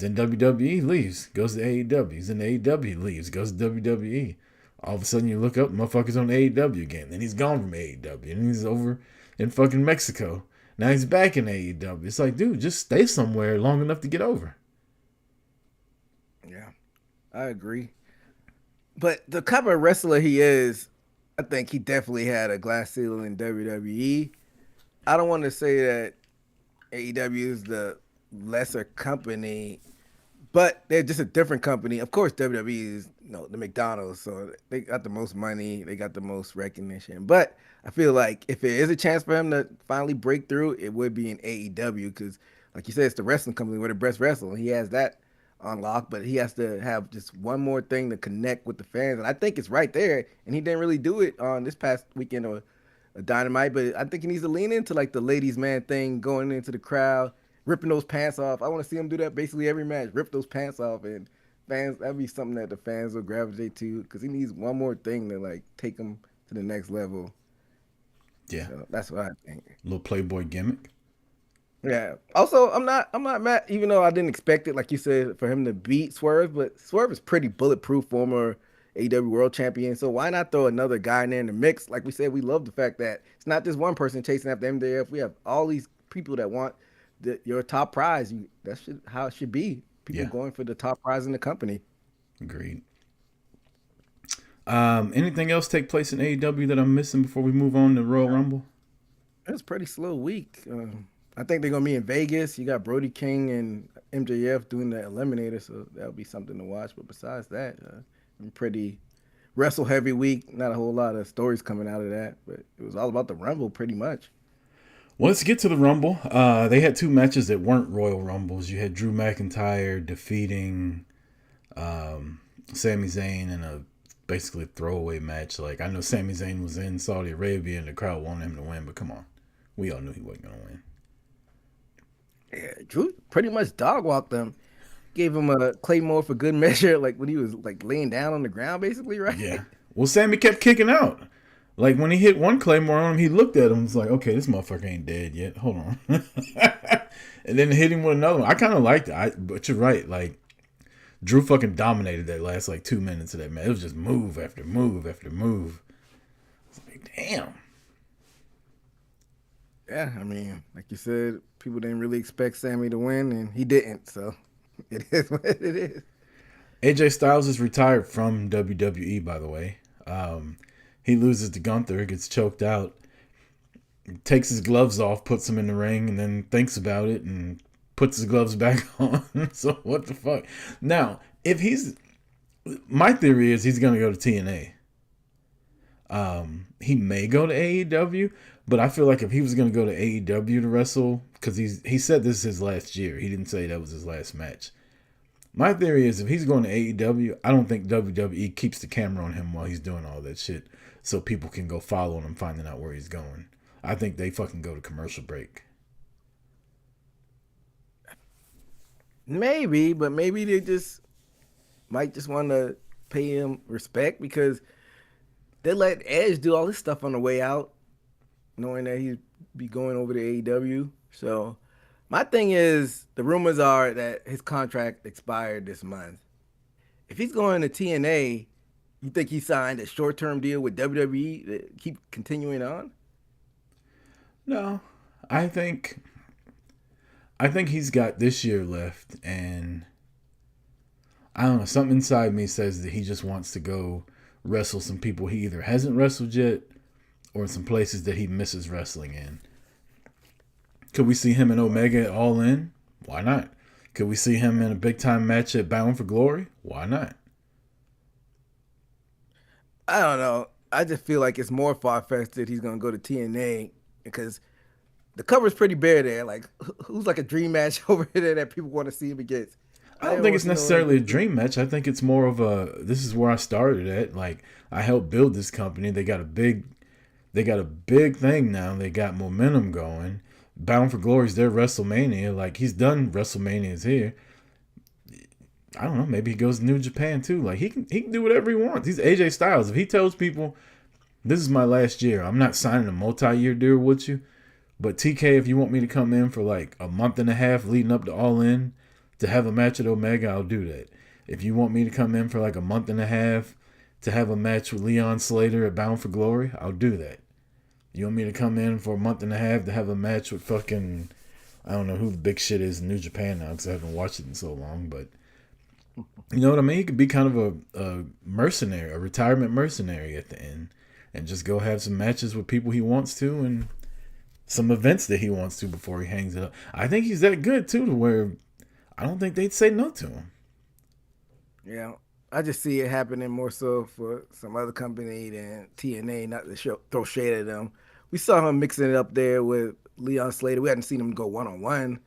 in WWE, leaves, goes to AEW. He's in AEW, leaves, goes to WWE. All of a sudden you look up, motherfucker's on AEW again. Then he's gone from AEW, and he's over in fucking Mexico. Now he's back in AEW. It's like, dude, just stay somewhere long enough to get over. Yeah, I agree. But the type of wrestler he is, I think he definitely had a glass ceiling in WWE. I don't want to say that AEW is the lesser company, but they're just a different company. Of course, WWE is the McDonald's, so they got the most money, they got the most recognition. But I feel like if there is a chance for him to finally break through, it would be in AEW because, like you said, it's the wrestling company where the best wrestler. He has that unlocked, but he has to have just one more thing to connect with the fans, and I think it's right there. And he didn't really do it on this past weekend or a Dynamite, but I think he needs to lean into like the ladies' man thing, going into the crowd, ripping those pants off. I want to see him do that basically every match, rip those pants off, and fans, that'd be something that the fans will gravitate to because he needs one more thing to like take him to the next level. Yeah, so that's what I think. Little Playboy gimmick. Yeah. Also, I'm not mad, even though I didn't expect it, like you said, for him to beat Swerve, but Swerve is pretty bulletproof, former AEW World Champion. So why not throw another guy in there in the mix? Like we said, we love the fact that it's not just one person chasing after MJF. We have all these people that want your top prize. That's how it should be. People going for the top prize in the company. Agreed. Anything else take place in AEW that I'm missing before we move on to Royal Rumble? It's a pretty slow week. I think they're going to be in Vegas. You got Brody King and MJF doing the Eliminator, so that'll be something to watch. But besides that, pretty wrestle-heavy week. Not a whole lot of stories coming out of that, but it was all about the Rumble pretty much. Well, let's get to the Rumble. They had two matches that weren't Royal Rumbles. You had Drew McIntyre defeating Sami Zayn in a basically throwaway match. Like, I know Sami Zayn was in Saudi Arabia and the crowd wanted him to win, but come on. We all knew he wasn't going to win. Yeah, Drew pretty much dog walked them. Gave him a Claymore for good measure, like when he was like laying down on the ground, basically, right? Yeah. Well, Sammy kept kicking out. Like when he hit one Claymore on him, he looked at him and was like, okay, this motherfucker ain't dead yet. Hold on. And then hit him with another one. I kind of liked it. But you're right. Like, Drew fucking dominated that last like 2 minutes of that match. It was just move after move after move. It's like, damn. Yeah, I mean, like you said, people didn't really expect Sammy to win, and he didn't. So it is what it is. AJ Styles is retired from WWE, by the way. He loses to Gunther, gets choked out, takes his gloves off, puts them in the ring, and then thinks about it and puts his gloves back on. So what the fuck? Now, my theory is he's going to go to TNA. He may go to AEW, but I feel like if he was going to go to AEW to wrestle, because he said this is his last year. He didn't say that was his last match. My theory is if he's going to AEW, I don't think WWE keeps the camera on him while he's doing all that shit so people can go following him, finding out where he's going. I think they fucking go to commercial break. Maybe, but maybe they might just want to pay him respect because they let Edge do all this stuff on the way out, knowing that he'd be going over to AEW. So my thing is, the rumors are that his contract expired this month. If he's going to TNA, you think he signed a short-term deal with WWE to keep continuing on? No, I think he's got this year left, and I don't know, something inside me says that he just wants to go wrestle some people he either hasn't wrestled yet or in some places that he misses wrestling in. Could we see him in Omega at All In? Why not? Could we see him in a big-time match at Bound for Glory? Why not? I don't know. I just feel like it's more far-fetched that he's going to go to TNA because the cover's pretty bare there. Like, who's like a dream match over there that people want to see him against? I don't think it's necessarily a dream match. I think it's more of a, this is where I started at. Like, I helped build this company. They got a big thing now. They got momentum going. Bound for Glory is their WrestleMania. Like, he's done WrestleManias here. I don't know. Maybe he goes to New Japan too. Like, he can do whatever he wants. He's AJ Styles. If he tells people, this is my last year, I'm not signing a multi-year deal with you. But TK, if you want me to come in for like a month and a half leading up to All In to have a match at Omega, I'll do that. If you want me to come in for like a month and a half to have a match with Leon Slater at Bound for Glory, I'll do that. You want me to come in for a month and a half to have a match with fucking, I don't know who the big shit is in New Japan now because I haven't watched it in so long, but you know what I mean? He could be kind of a mercenary, a retirement mercenary at the end and just go have some matches with people he wants to and some events that he wants to before he hangs it up. I think he's that good too to where I don't think they'd say no to him. Yeah, I just see it happening more so for some other company than TNA, not to throw shade at them. We saw him mixing it up there with Leon Slater. We hadn't seen him go one-on-one.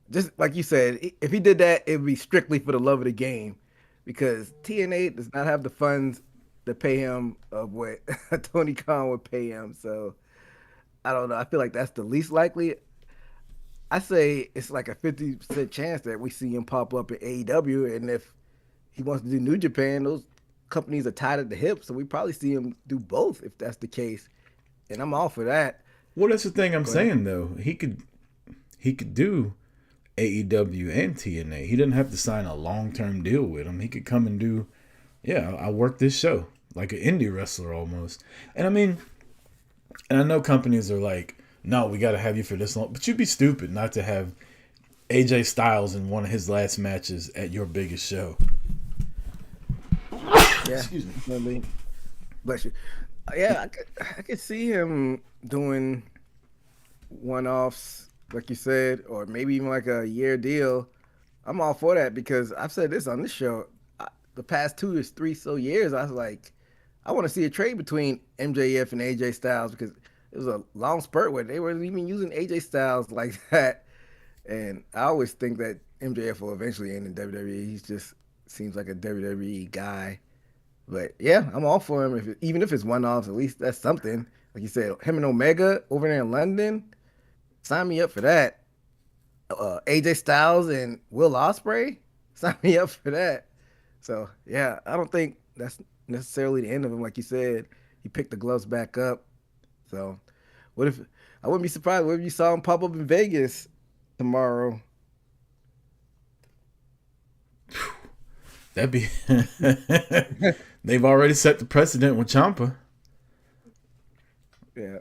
Just like you said, if he did that, it would be strictly for the love of the game because TNA does not have the funds to pay him of what Tony Khan would pay him. So I don't know. I feel like that's the least likely. I say it's like a 50% chance that we see him pop up in AEW. And if he wants to do New Japan, those companies are tied at the hip. So we probably see him do both if that's the case. And I'm all for that. Well, that's the thing I'm saying, though. He could do AEW and TNA. He didn't have to sign a long-term deal with him. He could come and do, yeah, I work this show. Like an indie wrestler almost. And I mean, and I know companies are like, no, we got to have you for this long. But you'd be stupid not to have AJ Styles in one of his last matches at your biggest show. Yeah. Excuse me. I mean, bless you. Yeah, I could see him doing one-offs, like you said, or maybe even like a year deal. I'm all for that because I've said this on this show. The past 2 or 3 years, I was like, I want to see a trade between MJF and AJ Styles because it was a long spurt where they weren't even using AJ Styles like that. And I always think that MJF will eventually end in WWE. He just seems like a WWE guy. But yeah, I'm all for him. Even if it's one-offs, at least that's something. Like you said, him and Omega over there in London, sign me up for that. AJ Styles and Will Ospreay, sign me up for that. So yeah, I don't think that's necessarily the end of him. Like you said, he picked the gloves back up. So what if, I wouldn't be surprised what if you saw him pop up in Vegas tomorrow. That'd be they've already set the precedent with Ciampa. Yeah.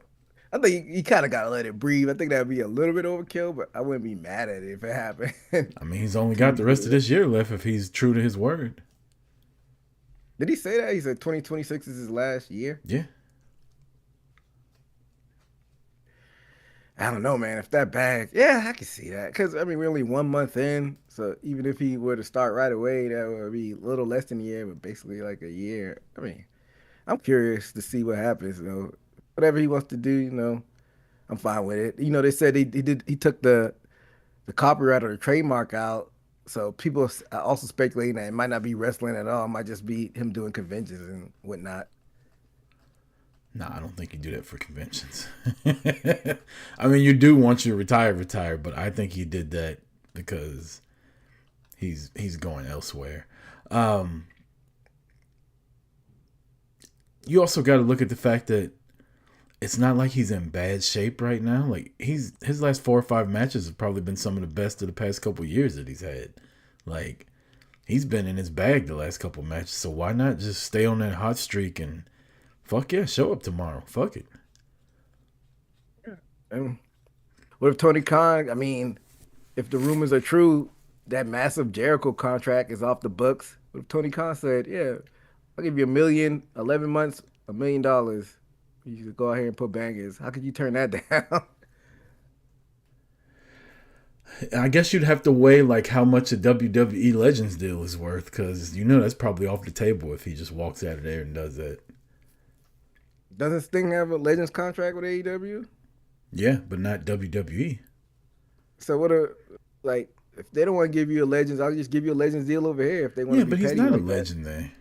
I think you kind of got to let it breathe. I think that would be a little bit overkill, but I wouldn't be mad at it if it happened. I mean, he's only got the rest of this year left if he's true to his word. Did he say that? He said 2026 is his last year? Yeah. I don't know, man. If that bag, yeah, I can see that. Because, I mean, we're only 1 month in. So even if he were to start right away, that would be a little less than a year, but basically like a year. I mean, I'm curious to see what happens. You know, whatever he wants to do, you know, I'm fine with it. You know, they said he took the copyright or the trademark out. So people are also speculating that it might not be wrestling at all. It might just be him doing conventions and whatnot. No, I don't think you do that for conventions. I mean, you do want you to retire, but I think he did that because he's going elsewhere. You also got to look at the fact that it's not like he's in bad shape right now. Like his last 4 or 5 matches have probably been some of the best of the past couple years that he's had. Like he's been in his bag the last couple matches. So why not just stay on that hot streak and fuck yeah, show up tomorrow. Fuck it. And what if Tony Khan, I mean, if the rumors are true, that massive Jericho contract is off the books. What if Tony Khan said, yeah, I'll give you $1 million, 11 months, $1 million. You should go out here and put bangers. How could you turn that down? I guess you'd have to weigh like how much a WWE Legends deal is worth because you know that's probably off the table if he just walks out of there and does that. Doesn't Sting have a Legends contract with AEW? Yeah, but not WWE. So what a like if they don't want to give you a Legends, I'll just give you a Legends deal over here if they want Yeah, to be but he's petty not a like that. legend there.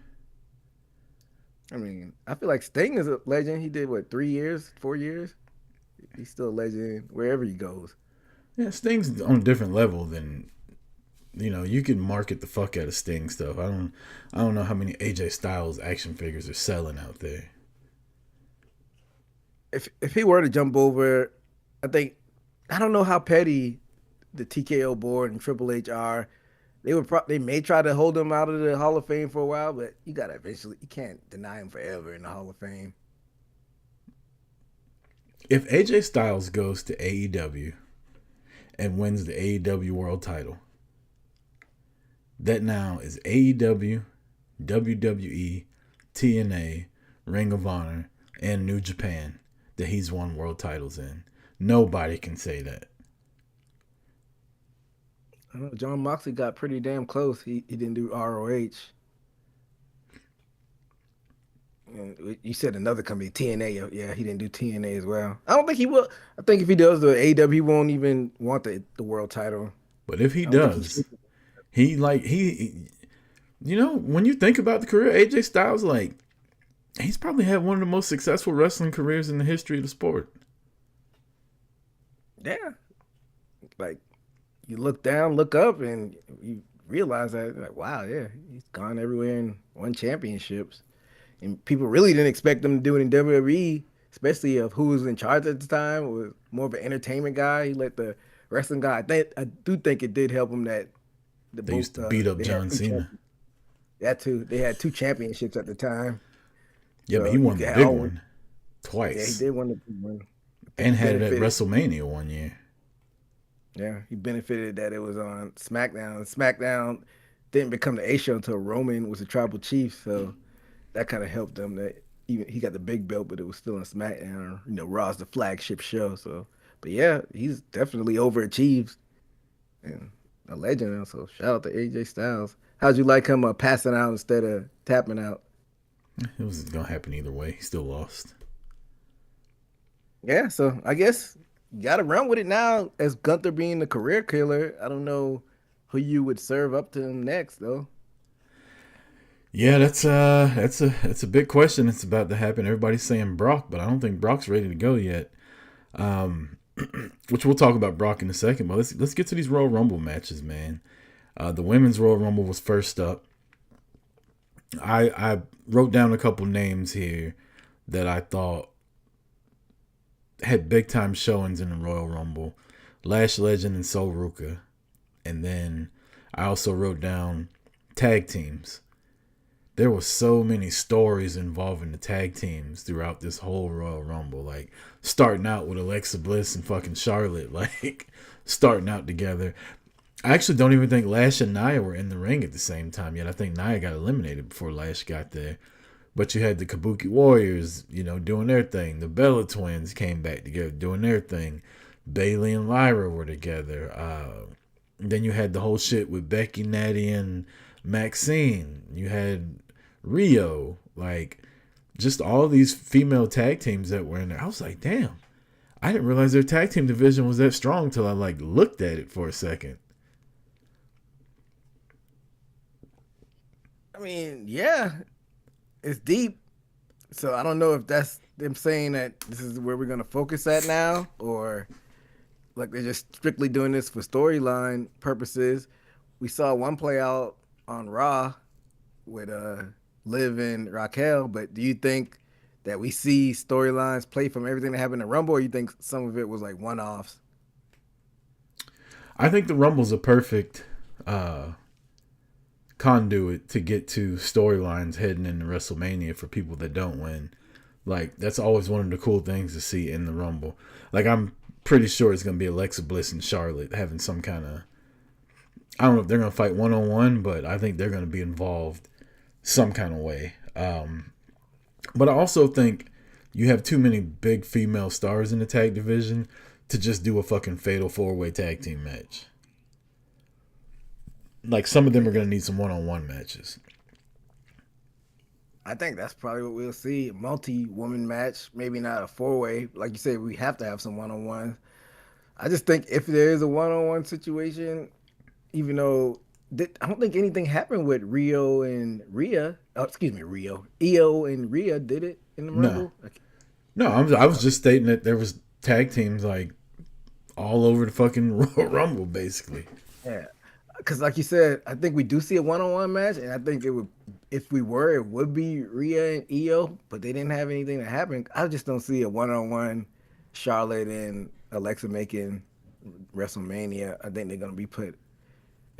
I mean, I feel like Sting is a legend. He did what, 3 years, 4 years? He's still a legend wherever he goes. Yeah, Sting's on a different level than you can market the fuck out of Sting stuff. I don't know how many AJ Styles action figures are selling out there. If he were to jump over, I think I don't know how petty the TKO board and Triple H are. They may try to hold him out of the Hall of Fame for a while, but you can't deny him forever in the Hall of Fame. If AJ Styles goes to AEW and wins the AEW World Title, that now is AEW, WWE, TNA, Ring of Honor, and New Japan that he's won world titles in. Nobody can say that. I know John Moxley got pretty damn close. He didn't do ROH. And you said another company, TNA. Yeah, he didn't do TNA as well. I don't think he will. I think if he does the AEW, he won't even want the world title. But if he I don't think does, when you think about the career, AJ Styles, he's probably had one of the most successful wrestling careers in the history of the sport. Yeah. Like, you look down, look up, and you realize that, like, wow, yeah, he's gone everywhere and won championships. And people really didn't expect him to do it in WWE, especially of who was in charge at the time. It was more of an entertainment guy. He let the wrestling guy. I do think it did help him that They used to beat up John Cena. That too. They had 2 championships at the time. Yeah, So but he won the big one twice. Yeah, he did win the big one. And had it at WrestleMania one year. Yeah, he benefited that it was on SmackDown. SmackDown didn't become the A show until Roman was the tribal chief, so that kind of helped him. That even he got the big belt, but it was still on SmackDown. Raw's the flagship show. So, but yeah, he's definitely overachieved and a legend. So shout out to AJ Styles. How'd you like him passing out instead of tapping out? It was gonna happen either way. He still lost. Yeah, so I guess you got to run with it now. As Gunther being the career killer, I don't know who you would serve up to him next, though. Yeah, that's a big question. It's about to happen. Everybody's saying Brock, but I don't think Brock's ready to go yet. Which we'll talk about Brock in a second. But let's get to these Royal Rumble matches, man. The women's Royal Rumble was first up. I wrote down a couple names here that I thought had big time showings in the Royal Rumble. Lash Legend and Sol Ruka. And then I also wrote down tag teams. There were so many stories involving the tag teams throughout this whole Royal Rumble. Like, starting out with Alexa Bliss and fucking Charlotte. Like, starting out together. I actually don't even think Lash and Nia were in the ring at the same time yet. I think Nia got eliminated before Lash got there. But you had the Kabuki Warriors, doing their thing. The Bella Twins came back together doing their thing. Bayley and Lyra were together. Then you had the whole shit with Becky, Natty, and Maxine. You had Rio. Like, just all these female tag teams that were in there. I was like, damn. I didn't realize their tag team division was that strong until I, looked at it for a second. I mean, yeah, it's deep. So I don't know if that's them saying that this is where we're going to focus at now, or like they're just strictly doing this for storyline purposes. We saw one play out on Raw with Liv and Raquel, but do you think that we see storylines play from everything that happened in Rumble, or you think some of it was like one-offs? I think the Rumble's a perfect conduit to get to storylines heading into WrestleMania for people that don't win. Like, that's always one of the cool things to see in the Rumble. Like, I'm pretty sure it's going to be Alexa Bliss and Charlotte having some kind of... I don't know if they're going to fight one-on-one, but I think they're going to be involved some kind of way. But I also think you have too many big female stars in the tag division to just do a fucking fatal 4-way tag team match. Like, some of them are going to need some one-on-one matches. I think that's probably what we'll see. A multi-woman match, maybe not a four-way. Like you said, we have to have some one-on-ones. I just think if there is a one-on-one situation, even though I don't think anything happened with Rio and Rhea. Oh, excuse me, Io and Rhea did it in the No, Rumble. Okay. no, I was just stating that there was tag teams like all over the fucking Rumble, basically. Yeah, because like you said, I think we do see a one-on-one match, and I think it would, if we were, it would be Rhea and Io, but they didn't have anything that happened. I just don't see a one-on-one Charlotte and Alexa making WrestleMania. I think they're gonna be put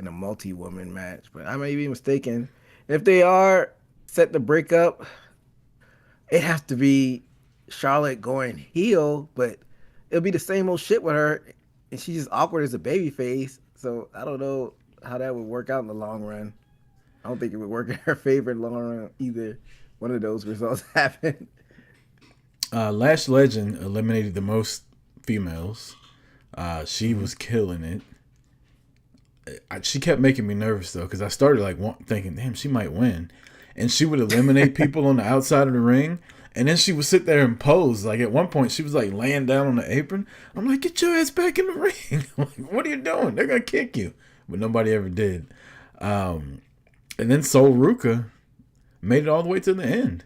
in a multi-woman match, but I may be mistaken. If they are set to break up, it has to be Charlotte going heel, but it'll be the same old shit with her, and she's just awkward as a baby face. So I don't know how that would work out in the long run. I don't think it would work in her favor in the long run either. One of those results happened. Lash Legend eliminated the most females. She was killing it. She kept making me nervous though, because I started like thinking, damn, she might win, and she would eliminate people on the outside of the ring, and then she would sit there and pose. Like at one point, she was like laying down on the apron. I'm like, get your ass back in the ring! Like, what are you doing? They're gonna kick you, but nobody ever did. And then Sol Ruka made it all the way to the end.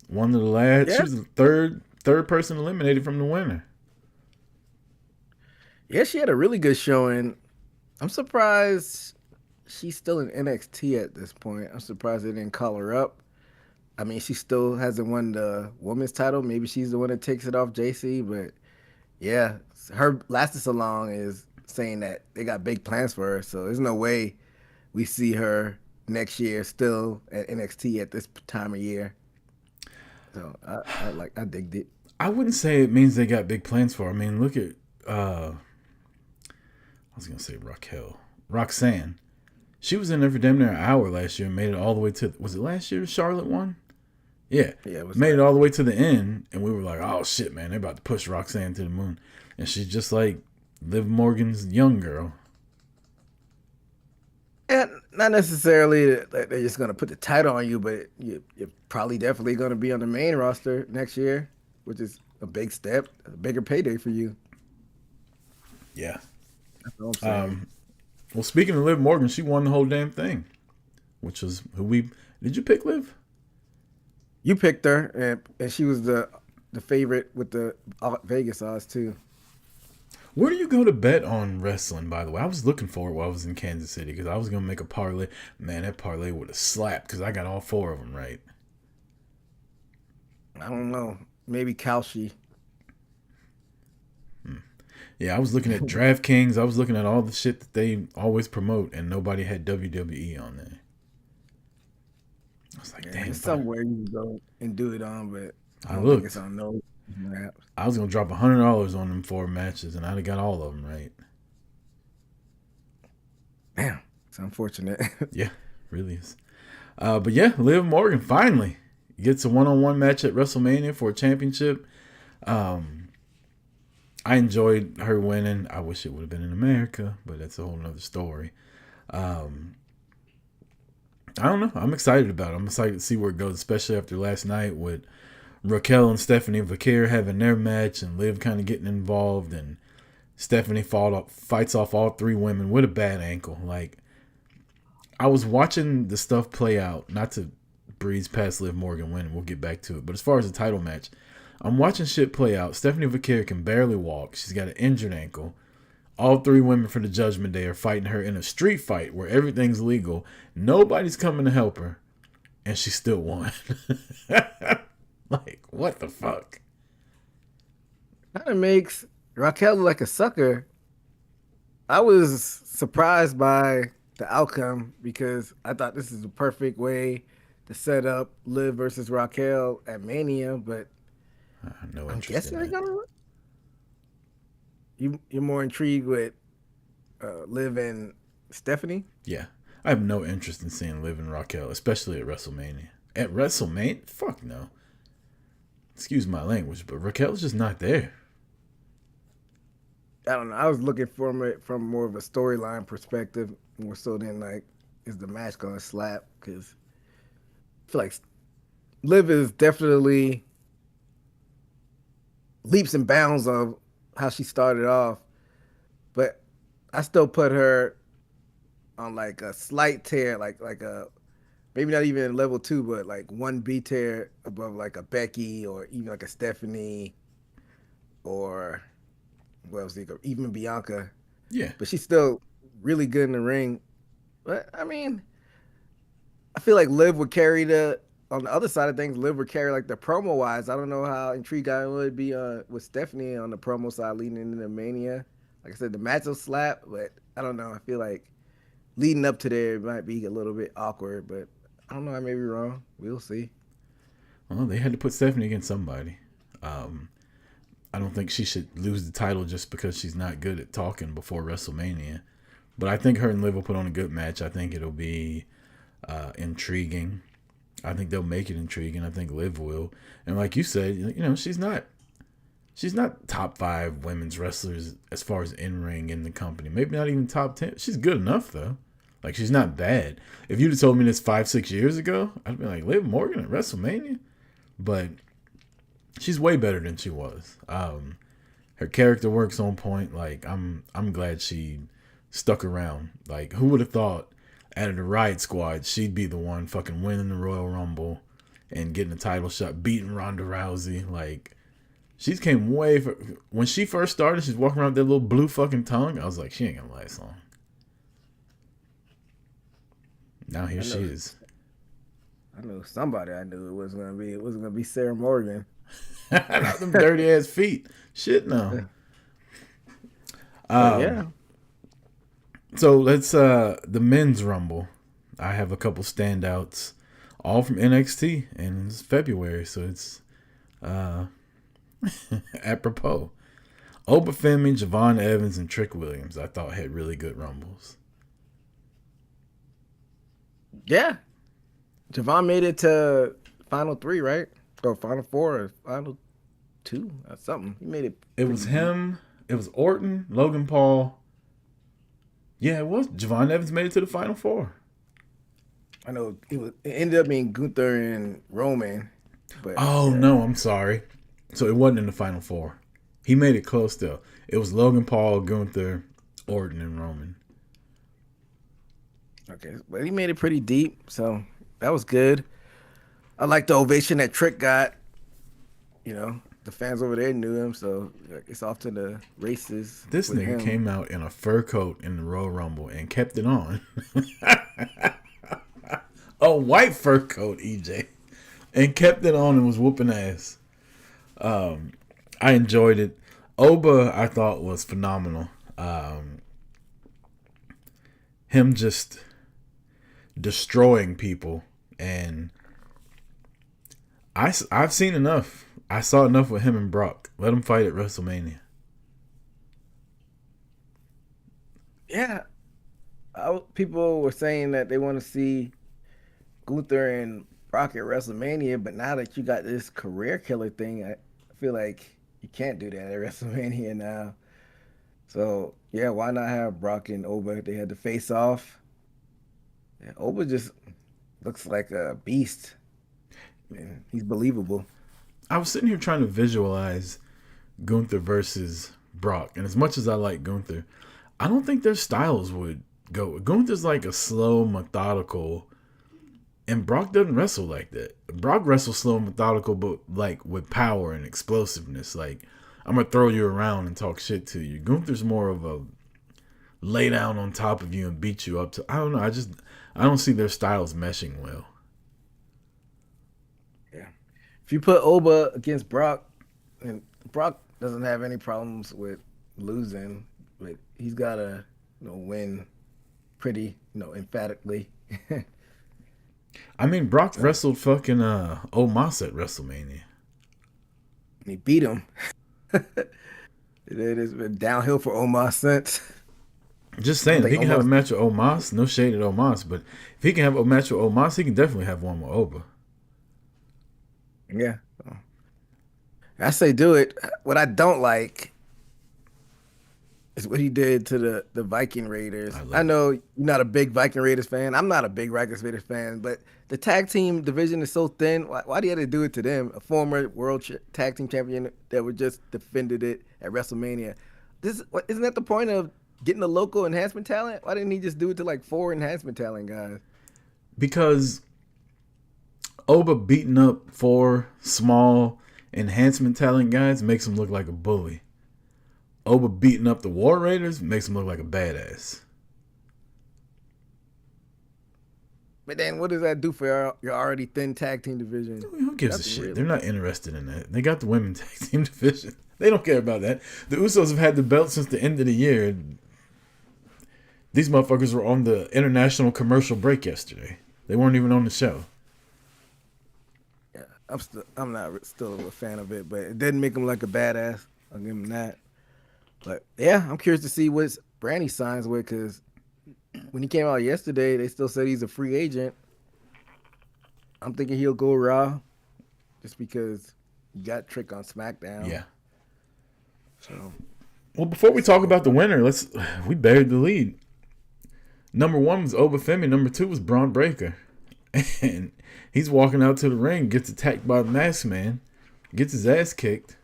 One of the last. Yeah. She was the third person eliminated from the winner. Yeah, she had a really good showing. I'm surprised she's still in NXT at this point. I'm surprised they didn't call her up. I mean, she still hasn't won the women's title. Maybe she's the one that takes it off JC, but yeah, her lasted so long is saying that they got big plans for her. So there's no way we see her next year still at NXT at this time of year. So I digged it. I wouldn't say it means they got big plans for her. I mean, look at I was gonna say Roxanne. She was in there for damn near an hour last year and made it all the way to. Was it last year Charlotte won? Yeah, Yeah, made it all the way to the end, and we were like, "Oh shit, man! They're about to push Roxanne to the moon." And she's just like Liv Morgan's young girl. And not necessarily that they're just gonna put the title on you, but you're probably definitely gonna be on the main roster next year, which is a big step, a bigger payday for you. Yeah. That's what I'm saying. Well, speaking of Liv Morgan, she won the whole damn thing, which was who we did. You pick Liv? You picked her, and she was the favorite with the Vegas odds too. Where do you go to bet on wrestling, by the way? I was looking for it while I was in Kansas City because I was going to make a parlay. Man, that parlay would have slapped because I got all four of them right. I don't know, maybe Kalshi. Yeah, I was looking at DraftKings. I was looking at all the shit that they always promote, and nobody had WWE on there. I was like, Yeah, damn. there's somewhere you can go and do it on, but I don't looked. think it's on those apps. I was going to drop $100 on them 4 matches, and I'd have got all of them right. Damn, it's unfortunate. Yeah, really is. But yeah, Liv Morgan finally gets a one-on-one match at WrestleMania for a championship. I enjoyed her winning. I wish it would have been in America, but that's a whole nother story. I don't know. I'm excited about it. I'm excited to see where it goes, especially after last night with Raquel and Stephanie Vaquer having their match and Liv kind of getting involved, and Stephanie fights off all 3 women with a bad ankle. Like, I was watching the stuff play out, not to breeze past Liv Morgan winning. We'll get back to it. But as far as the title match, I'm watching shit play out. Stephanie Vaquer can barely walk. She's got an injured ankle. All 3 women for the Judgment Day are fighting her in a street fight where everything's legal. Nobody's coming to help her. And she still won. Like, what the fuck? Kind of makes Raquel look like a sucker. I was surprised by the outcome because I thought this is the perfect way to set up Liv versus Raquel at Mania, but No I'm interest guessing in they're it. gonna. You're more intrigued with Liv and Stephanie? Yeah. I have no interest in seeing Liv and Raquel, especially at WrestleMania. At WrestleMania? Fuck no. Excuse my language, but Raquel's just not there. I don't know. I was looking for it from more of a storyline perspective, more so than like, is the match gonna slap? Because feel like Liv is definitely leaps and bounds of how she started off, but I still put her on like a slight tear, like a maybe not even level 2, but like 1B tier above like a Becky or even like a Stephanie or what else? Even Bianca. Yeah. But she's still really good in the ring. But I mean, I feel like Liv would carry the on the other side of things. Liv would carry like the promo wise. I don't know how intrigued I would be with Stephanie on the promo side leading into the Mania. Like I said, the match will slap, but I don't know. I feel like leading up to there it might be a little bit awkward, but I don't know. I may be wrong. We'll see. Well, they had to put Stephanie against somebody. I don't think she should lose the title just because she's not good at talking before WrestleMania. But I think her and Liv will put on a good match. I think it'll be intriguing. I think they'll make it intriguing. I think Liv will. And like you said, you know, she's not top 5 women's wrestlers as far as in-ring in the company. Maybe not even top 10. She's good enough, though. Like, she's not bad. If you'd have told me this 5-6 years ago, I'd be like, Liv Morgan at WrestleMania? But she's way better than she was. Her character works on point. Like, I'm glad she stuck around. Like, who would have thought out of the Riot Squad, she'd be the one fucking winning the Royal Rumble and getting a title shot, beating Ronda Rousey. Like, she came way for, when she first started, she's walking around with that little blue fucking tongue. I was like, she ain't gonna last long. Now here she is. I know somebody I knew it wasn't gonna be. It wasn't gonna be Sarah Morgan. Not them dirty ass feet. Shit no. Yeah. So let's the men's rumble. I have a couple standouts, all from NXT, and it's February, so it's apropos. Oba Femi, Javon Evans, and Trick Williams, I thought had really good rumbles. Yeah. Javon made it to final 3, right? Or final 4, or final 2, or something. He made it. It was him. It was Orton, Logan Paul. Yeah, it was. Javon Evans made it to the final 4. I know it ended up being Gunther and Roman. But oh, no, I'm sorry. So it wasn't in the final 4. He made it close, though. It was Logan Paul, Gunther, Orton, and Roman. Okay, but he made it pretty deep, so that was good. I like the ovation that Trick got. You know, the fans over there knew him, so it's off to the races. This nigga him. came out in a fur coat in the Royal Rumble and kept it on. A white fur coat, EJ. And kept it on and was whooping ass. I enjoyed it. Oba, I thought, was phenomenal. Him just destroying people. And I've seen enough. I saw enough with him and Brock. Let him fight at WrestleMania. Yeah. People were saying that they want to see Gunther and Brock at WrestleMania, but now that you got this career killer thing, I feel like you can't do that at WrestleMania now. So, yeah, why not have Brock and Oba? They had to face off. Yeah, Oba just looks like a beast. Man, he's believable. I was sitting here trying to visualize Gunther versus Brock. And as much as I like Gunther, I don't think their styles would go. Gunther's like a slow, methodical, and Brock doesn't wrestle like that. Brock wrestles slow and methodical, but like with power and explosiveness. Like, I'm going to throw you around and talk shit to you. Gunther's more of a lay down on top of you and beat you up. I don't know. I don't see their styles meshing well. Yeah. If you put Oba against Brock, and Brock doesn't have any problems with losing, but he's got to win pretty emphatically. I mean, Brock wrestled fucking Omos at WrestleMania. He beat him. It has been downhill for Omos since. Just saying, if he can have a match with Omos, no shade at Omos, but if he can have a match with Omos, he can definitely have one with Oba. Yeah. I say do it. What I don't like It's what he did to the Viking Raiders. I know you're not a big Viking Raiders fan. I'm not a big Viking Raiders fan, but the tag team division is so thin. Why do you have to do it to them? A former world tag team champion that were just defended it at WrestleMania. Isn't that the point of getting the local enhancement talent? Why didn't he just do it to like 4 enhancement talent guys? Because Oba beating up 4 small enhancement talent guys makes him look like a bully. Oba beating up the War Raiders makes him look like a badass. But then what does that do for your already thin tag team division? Who gives a shit? Really. They're not interested in that. They got the women's tag team division. They don't care about that. The Usos have had the belt since the end of the year. These motherfuckers were on the international commercial break yesterday. They weren't even on the show. Yeah, I'm not still a fan of it, but it didn't make him like a badass. I'll give him that. But yeah, I'm curious to see what Brandy signs with, because when he came out yesterday, they still said he's a free agent. I'm thinking he'll go Raw just because he got tricked on SmackDown. Yeah. So, well, before we talk about the winner, we buried the lead. Number 1 was Oba Femi. Number 2 was Braun Breaker. And he's walking out to the ring, gets attacked by the Masked Man, gets his ass kicked.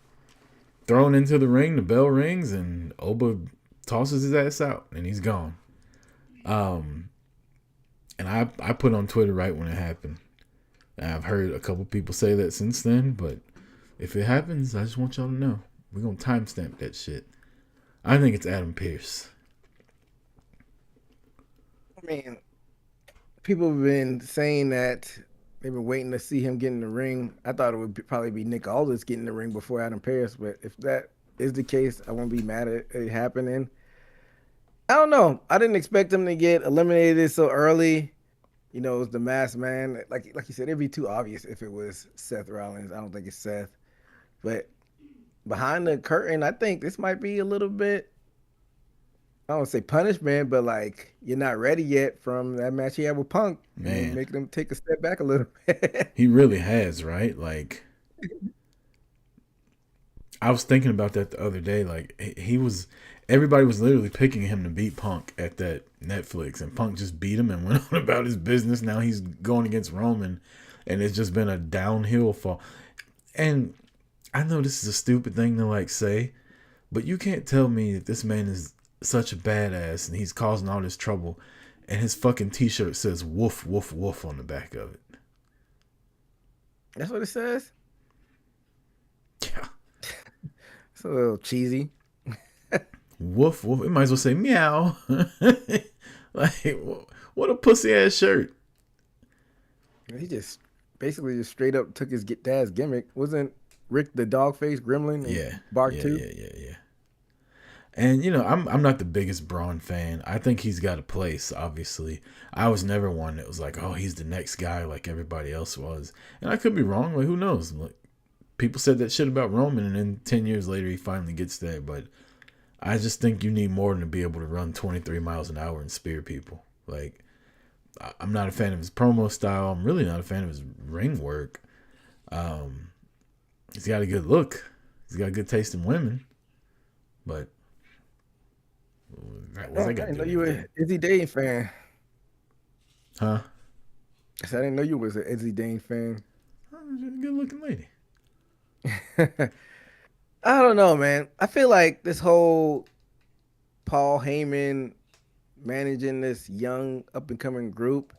Thrown into the ring, the bell rings, and Oba tosses his ass out, and he's gone. And I put on Twitter right when it happened. And I've heard a couple people say that since then, but if it happens, I just want y'all to know. We're going to timestamp that shit. I think it's Adam Pearce. I mean, people have been saying that they've been waiting to see him get in the ring. I thought it would probably be Nick Aldis getting in the ring before Adam Pearce, but if that is the case, I won't be mad at it happening. I don't know. I didn't expect him to get eliminated so early. You know, it was the Masked Man. Like you said, it'd be too obvious if it was Seth Rollins. I don't think it's Seth. But behind the curtain, I think this might be a little bit, I don't want to say punishment, but like you're not ready yet from that match he had with Punk. Man, making him take a step back a little bit. He really has, right? Like, I was thinking about that the other day. Like, everybody was literally picking him to beat Punk at that Netflix, and Punk just beat him and went on about his business. Now he's going against Roman, and it's just been a downhill fall. And I know this is a stupid thing to like say, but you can't tell me that this man is such a badass and he's causing all this trouble, and his fucking t-shirt says woof woof woof on the back of it. That's what it says? Yeah. It's a little cheesy. Woof woof. It might as well say meow. Like, what a pussy ass shirt. He just basically just straight up took his dad's gimmick. Wasn't Rick the dog face gremlin? Yeah. Bark yeah, too? Yeah. And, you know, I'm not the biggest Braun fan. I think he's got a place, obviously. I was never one that was like, oh, he's the next guy like everybody else was. And I could be wrong. Like, who knows? Like, people said that shit about Roman, and then 10 years later he finally gets there. But I just think you need more than to be able to run 23 miles an hour and spear people. Like, I'm not a fan of his promo style. I'm really not a fan of his ring work. He's got a good look. He's got good taste in women. But I didn't know you were an Izzy Dane fan. Huh? I said I didn't know you was an Izzy Dane fan. Oh, she's a good looking lady. I don't know, man. I feel like this whole Paul Heyman managing this young up and coming group,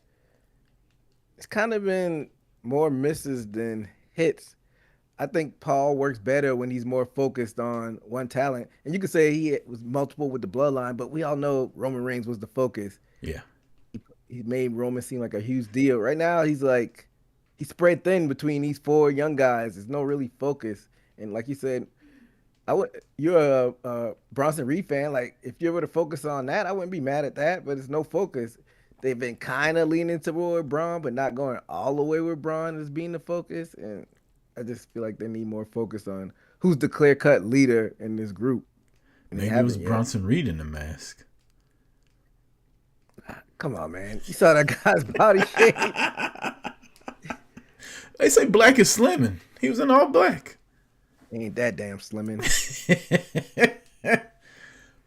it's kind of been more misses than hits. I think Paul works better when he's more focused on one talent. And you could say he was multiple with the bloodline, but we all know Roman Reigns was the focus. Yeah. He made Roman seem like a huge deal. Right now, he's spread thin between these 4 young guys. There's no really focus. And like you said, you're a Bronson Reed fan. Like, if you were to focus on that, I wouldn't be mad at that, but it's no focus. They've been kind of leaning toward Braun, but not going all the way with Braun as being the focus. And I just feel like they need more focus on who's the clear-cut leader in this group. And maybe it was Bronson Reed in the mask. Come on, man. You saw that guy's body shape. They say black is slimming. He was in all black. Ain't that damn slimming.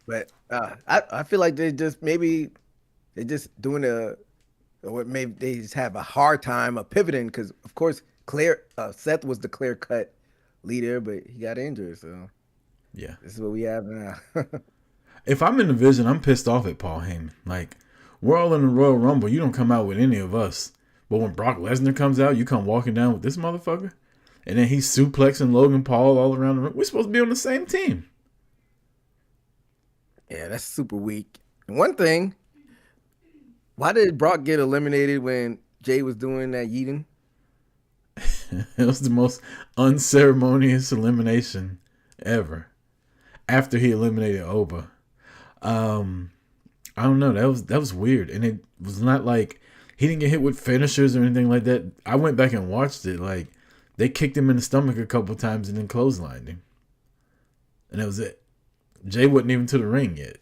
But I feel like they're just doing or maybe they just have a hard time of pivoting because of course Seth was the clear cut leader, but he got injured, so Yeah. this is what we have now. If I'm in the division, I'm pissed off at Paul Heyman. Like, we're all in the Royal Rumble. You don't come out with any of us. But when Brock Lesnar comes out, you come walking down with this motherfucker? And then he's suplexing Logan Paul all around the ring. We're supposed to be on the same team. Yeah, that's super weak. And one thing, why did Brock get eliminated when Jay was doing that yeeting? It was the most unceremonious elimination ever. After he eliminated Oba. I don't know. That was weird. And it was not like he didn't get hit with finishers or anything like that. I went back and watched it. Like, they kicked him in the stomach a couple times and then clotheslined him. And that was it. Jay wasn't even to the ring yet.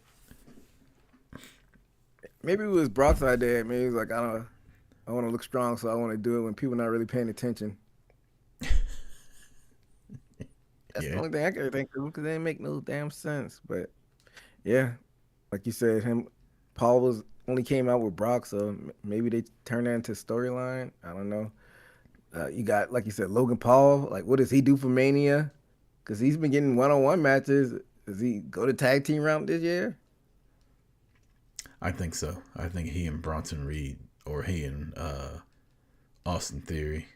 Maybe it was Brock's idea. Maybe he was like, I want to look strong, so I want to do it when people not really paying attention. That's the only thing I can think of because they didn't make no damn sense. But yeah, like you said, Paul only came out with Brock, so maybe they turned that into storyline. I don't know. You got, like you said, Logan Paul. Like, what does he do for Mania? Because he's been getting one-on-one matches. Does he go to tag team round this year? I think so. I think he and Bronson Reed, or he and Austin Theory.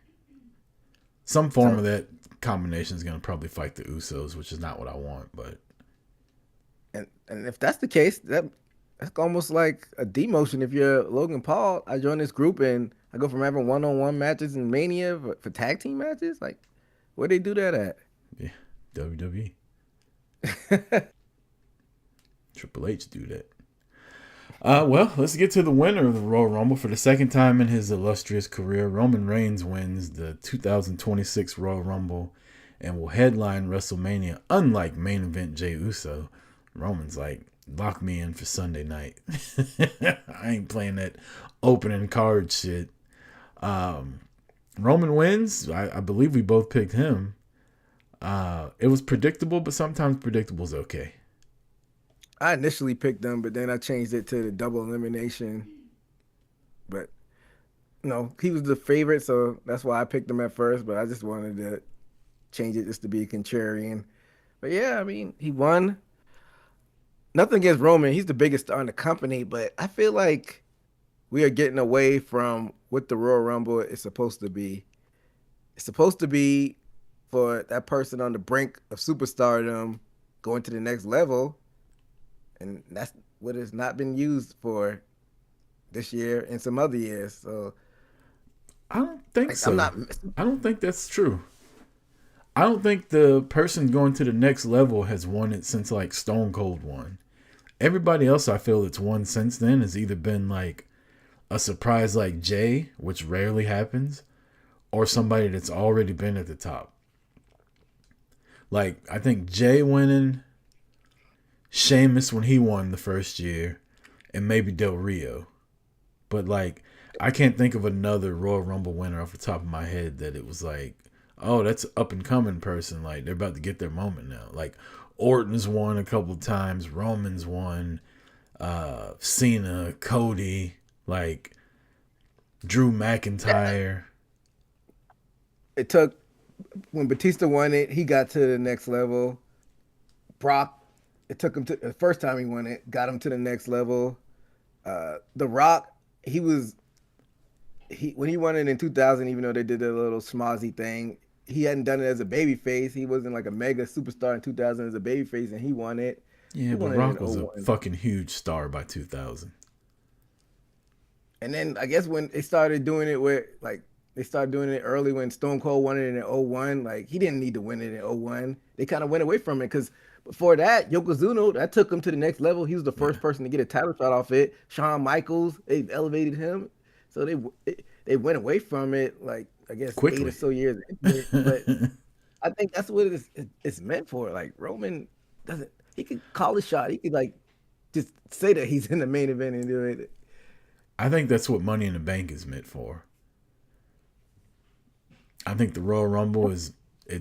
Some form of that combination is going to probably fight the Usos, which is not what I want. But and if that's the case, that's almost like a demotion. If you're Logan Paul, I join this group and I go from having one-on-one matches in Mania for tag team matches. Like, where they do that at? Yeah, WWE. Triple H do that. Well, let's get to the winner of the Royal Rumble. For the second time in his illustrious career, Roman Reigns wins the 2026 Royal Rumble and will headline WrestleMania. Unlike main event Jey Uso, Roman's like, lock me in for Sunday night. I ain't playing that opening card shit. Roman wins. I believe we both picked him. It was predictable, but sometimes predictable is okay. I initially picked them, but then I changed it to the double elimination. But no, he was the favorite, so that's why I picked him at first. But I just wanted to change it just to be contrarian. But yeah, I mean, he won. Nothing against Roman. He's the biggest star in the company, but I feel like we are getting away from what the Royal Rumble is supposed to be. It's supposed to be for that person on the brink of superstardom going to the next level. And that's what has not been used for this year and some other years. So I don't think so. I don't think that's true. I don't think the person going to the next level has won it since like Stone Cold won. Everybody else I feel that's won since then has either been like a surprise like Jay, which rarely happens, or somebody that's already been at the top. Like, I think Jay winning, Sheamus when he won the first year, and maybe Del Rio. But like, I can't think of another Royal Rumble winner off the top of my head that it was like, oh, that's an up and coming person. Like, they're about to get their moment now. Like, Orton's won a couple times, Roman's won, Cena, Cody, like Drew McIntyre. It took, when Batista won it, he got to the next level. Brock, it took him to the first time he won it, got him to the next level. The Rock, when he won it in 2000, even though they did a little schmozzy thing, he hadn't done it as a babyface. He wasn't like a mega superstar in 2000 as a babyface, and he won it. Yeah, but Rock was a fucking huge star by 2000. And then I guess when they started doing it they started doing it early when Stone Cold won it in 01. Like, he didn't need to win it in 01. They kind of went away from it because before that, Yokozuna, that took him to the next level. He was the first person to get a title shot off it. Shawn Michaels, they elevated him. So they went away from it, like, I guess, quickly. 8 or so years into it. But I think that's what it's meant for. Like, Roman he could call a shot. He could, like, just say that he's in the main event and do it. I think that's what Money in the Bank is meant for. I think the Royal Rumble is,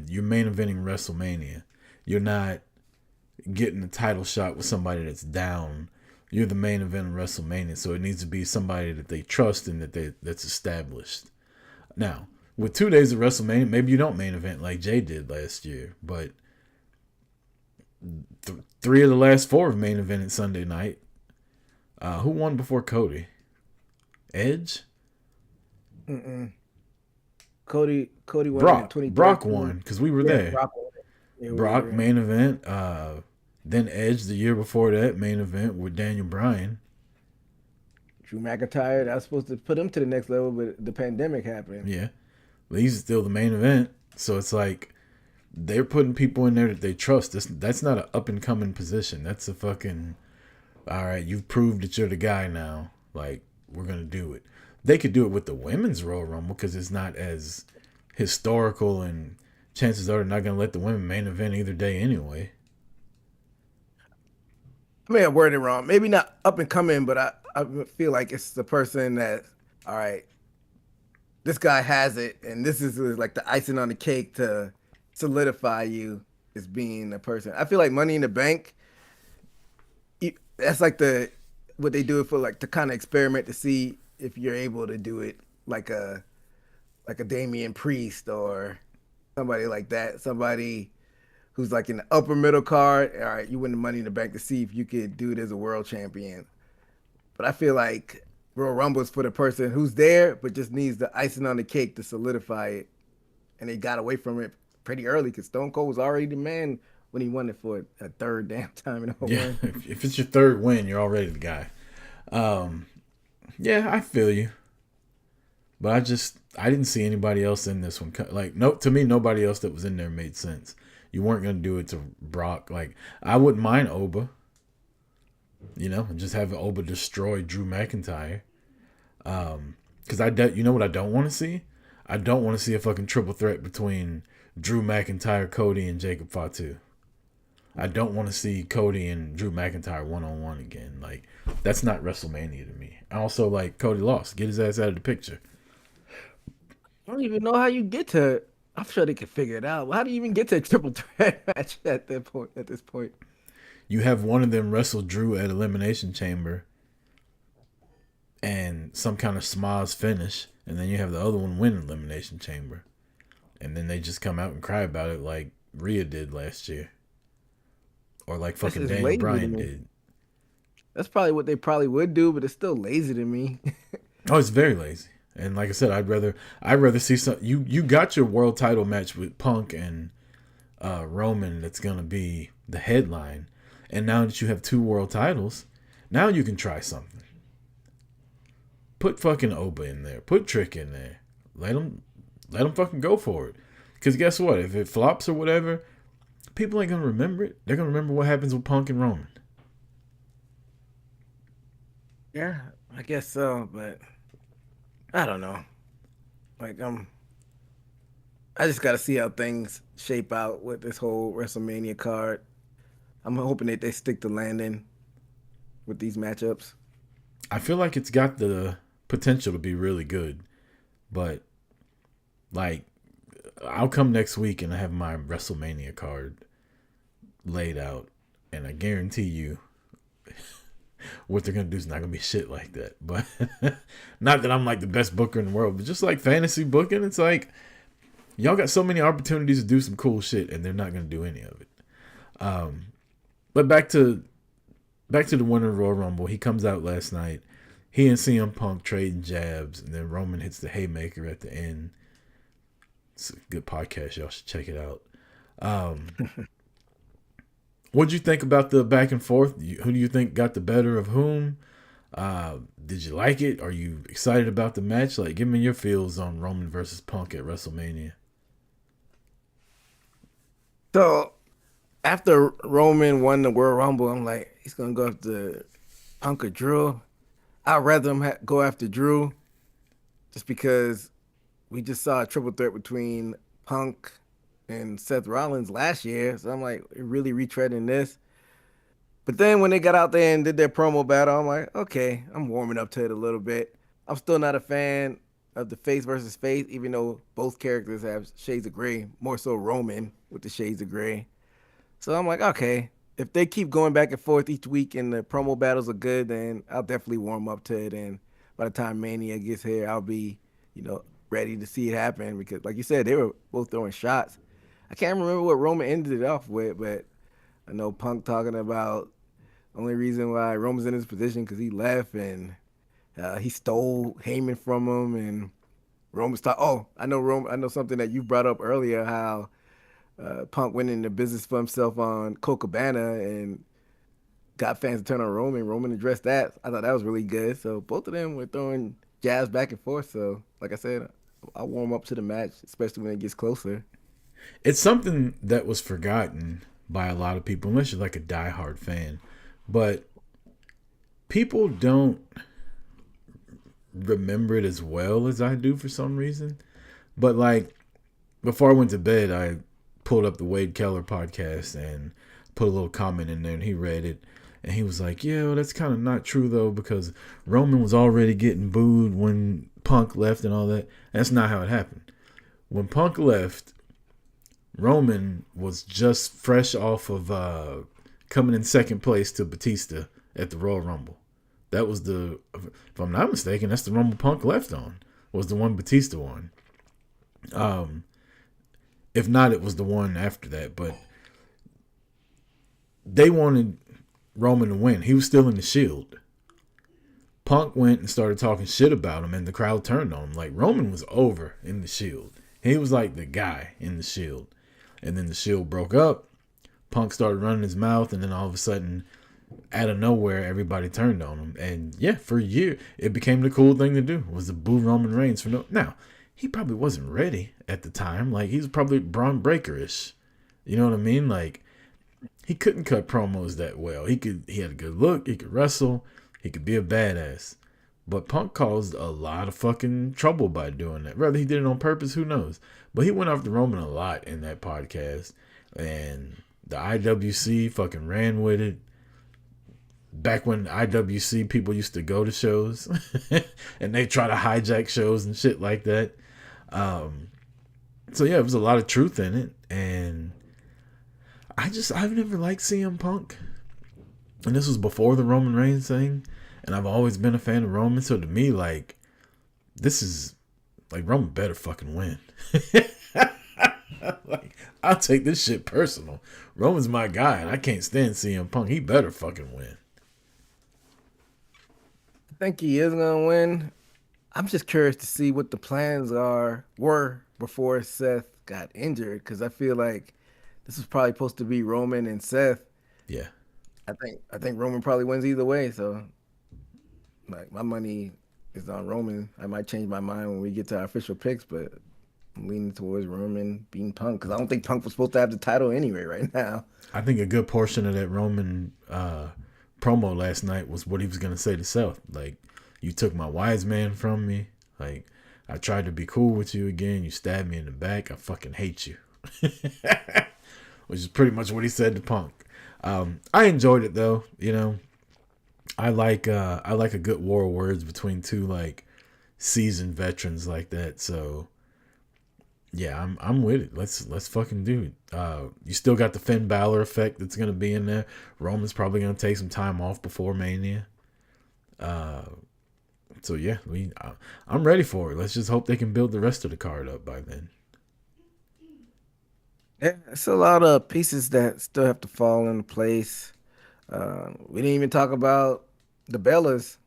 you're main eventing WrestleMania. You're not getting a title shot with somebody that's down. You're the main event of WrestleMania, so it needs to be somebody that they trust and that's established. Now, with 2 days of WrestleMania, maybe you don't main event like Jay did last year, but 3 of the last 4 have main evented Sunday night. Who won before Cody? Edge? Cody won. Brock. Brock won because we were there. Brock main event. Then Edge the year before that main event with Daniel Bryan. Drew McIntyre. I was supposed to put him to the next level, but the pandemic happened. Yeah, but he's still the main event. So it's like they're putting people in there that they trust. That's not an up and coming position. That's a fucking all right. You've proved that you're the guy now. Like we're gonna do it. They could do it with the women's Royal Rumble because it's not as historical, and chances are they're not gonna let the women main event either day anyway. I may have worded it wrong. Maybe not up and coming, but I feel like it's the person that, all right, this guy has it, and this is like the icing on the cake to solidify you as being a person. I feel like Money in the Bank, that's like what they do it for, like to kind of experiment to see if you're able to do it like a Damian Priest or somebody like that, somebody who's like in the upper middle card. All right, you win the Money in the Bank to see if you could do it as a world champion. But I feel like Royal Rumble is for the person who's there, but just needs the icing on the cake to solidify it. And they got away from it pretty early because Stone Cold was already the man when he won it for a third damn time in a row. Yeah, if it's your third win, you're already the guy. Yeah, I feel you. But I didn't see anybody else in this one. Like, no, to me, nobody else that was in there made sense. You weren't going to do it to Brock. Like, I wouldn't mind Oba. You know, just have Oba destroy Drew McIntyre. Because you know what I don't want to see? I don't want to see a fucking triple threat between Drew McIntyre, Cody, and Jacob Fatu. I don't want to see Cody and Drew McIntyre one-on-one again. Like, that's not WrestleMania to me. I also like Cody lost. Get his ass out of the picture. I don't even know how you get to. I'm sure they can figure it out. How do you even get to a triple threat match at this point? You have one of them wrestle Drew at Elimination Chamber and some kind of schmoz finish, and then you have the other one win Elimination Chamber. And then they just come out and cry about it like Rhea did last year. Or like fucking Daniel Bryan did. That's probably what they probably would do, but it's still lazy to me. Oh, it's very lazy. And like I said, I'd rather see some. You got your world title match with Punk and Roman that's gonna be the headline, and now that you have 2 world titles, now you can try something. Put fucking Oba in there. Put Trick in there. Let them fucking go for it. Because guess what? If it flops or whatever, people ain't gonna remember it. They're gonna remember what happens with Punk and Roman. Yeah, I guess so, but I don't know. Like, I just got to see how things shape out with this whole WrestleMania card. I'm hoping that they stick to landing with these matchups. I feel like it's got the potential to be really good, but like, I'll come next week and I have my WrestleMania card laid out, and I guarantee you what they're going to do is not going to be shit like that. But not that I'm like the best booker in the world, but just like fantasy booking, it's like y'all got so many opportunities to do some cool shit and they're not going to do any of it. But back to the winner of Royal Rumble. He comes out last night. He and CM Punk trading jabs, and then Roman hits the haymaker at the end. It's a good podcast. Y'all should check it out. What'd you think about the back and forth? Who do you think got the better of whom? Did you like it? Are you excited about the match? Like, give me your feels on Roman versus Punk at WrestleMania. So, after Roman won the World Rumble, I'm like, he's going to go after Punk or Drew. I'd rather him go after Drew just because we just saw a triple threat between Punk and Seth Rollins last year. So I'm like, really retreading this. But then when they got out there and did their promo battle, I'm like, okay, I'm warming up to it a little bit. I'm still not a fan of the face versus face, even though both characters have shades of gray, more so Roman with the shades of gray. So I'm like, okay, if they keep going back and forth each week and the promo battles are good, then I'll definitely warm up to it. And by the time Mania gets here, I'll be, ready to see it happen because, like you said, they were both throwing shots. I can't remember what Roman ended it off with, but I know Punk talking about only reason why Roman's in this position because he left and he stole Heyman from him, and Roman's thought, oh, I know Roman. I know something that you brought up earlier, how Punk went into business for himself on Colt Cabana and got fans to turn on Roman. Roman addressed that. I thought that was really good. So both of them were throwing jabs back and forth. So like I said, I'll warm up to the match, especially when it gets closer. It's something that was forgotten by a lot of people, unless you're like a diehard fan. But people don't remember it as well as I do for some reason. But like before I went to bed, I pulled up the Wade Keller podcast and put a little comment in there, and he read it, and he was like, yeah, well, that's kind of not true though, because Roman was already getting booed when Punk left and all that. That's not how it happened. When Punk left, Roman was just fresh off of coming in second place to Batista at the Royal Rumble. That was if I'm not mistaken, that's the Rumble Punk left on, was the one Batista won. If not, it was the one after that. But they wanted Roman to win. He was still in the Shield. Punk went and started talking shit about him, and the crowd turned on him. Like, Roman was over in the Shield. He was like the guy in the Shield. And then the Shield broke up. Punk started running his mouth, and then all of a sudden, out of nowhere, everybody turned on him. And yeah, for a year, it became the cool thing to do, was to boo Roman Reigns for no. Now, he probably wasn't ready at the time. Like, he was probably Braun Breaker-ish. You know what I mean? Like, he couldn't cut promos that well. He had a good look. He could wrestle. He could be a badass. But Punk caused a lot of fucking trouble by doing that. Whether he did it on purpose, who knows? But he went after Roman a lot in that podcast. And the IWC fucking ran with it. Back when IWC people used to go to shows. And they try to hijack shows and shit like that. So yeah, there was a lot of truth in it. And I've never liked CM Punk. And this was before the Roman Reigns thing. And I've always been a fan of Roman. So to me, like, this is, like, Roman better fucking win. Like, I'll take this shit personal. Roman's my guy, and I can't stand CM Punk. He better fucking win. I think he is gonna win. I'm just curious to see what the plans were before Seth got injured, because I feel like this was probably supposed to be Roman and Seth. Yeah. I think Roman probably wins either way. So, like, my money is on Roman. I might change my mind when we get to our official picks, but I'm leaning towards Roman beating Punk, because I don't think Punk was supposed to have the title anyway right now. I think a good portion of that Roman promo last night was what he was going to say to Seth. Like, you took my wise man from me. Like, I tried to be cool with you again. You stabbed me in the back. I fucking hate you. Which is pretty much what he said to Punk. I enjoyed it though. You know, I like a good war of words between two like seasoned veterans like that. So yeah, I'm with it. Let's fucking do it. You still got the Finn Balor effect that's gonna be in there. Roman's probably gonna take some time off before Mania. So yeah, I'm ready for it. Let's just hope they can build the rest of the card up by then. Yeah, it's a lot of pieces that still have to fall into place. We didn't even talk about the Bellas.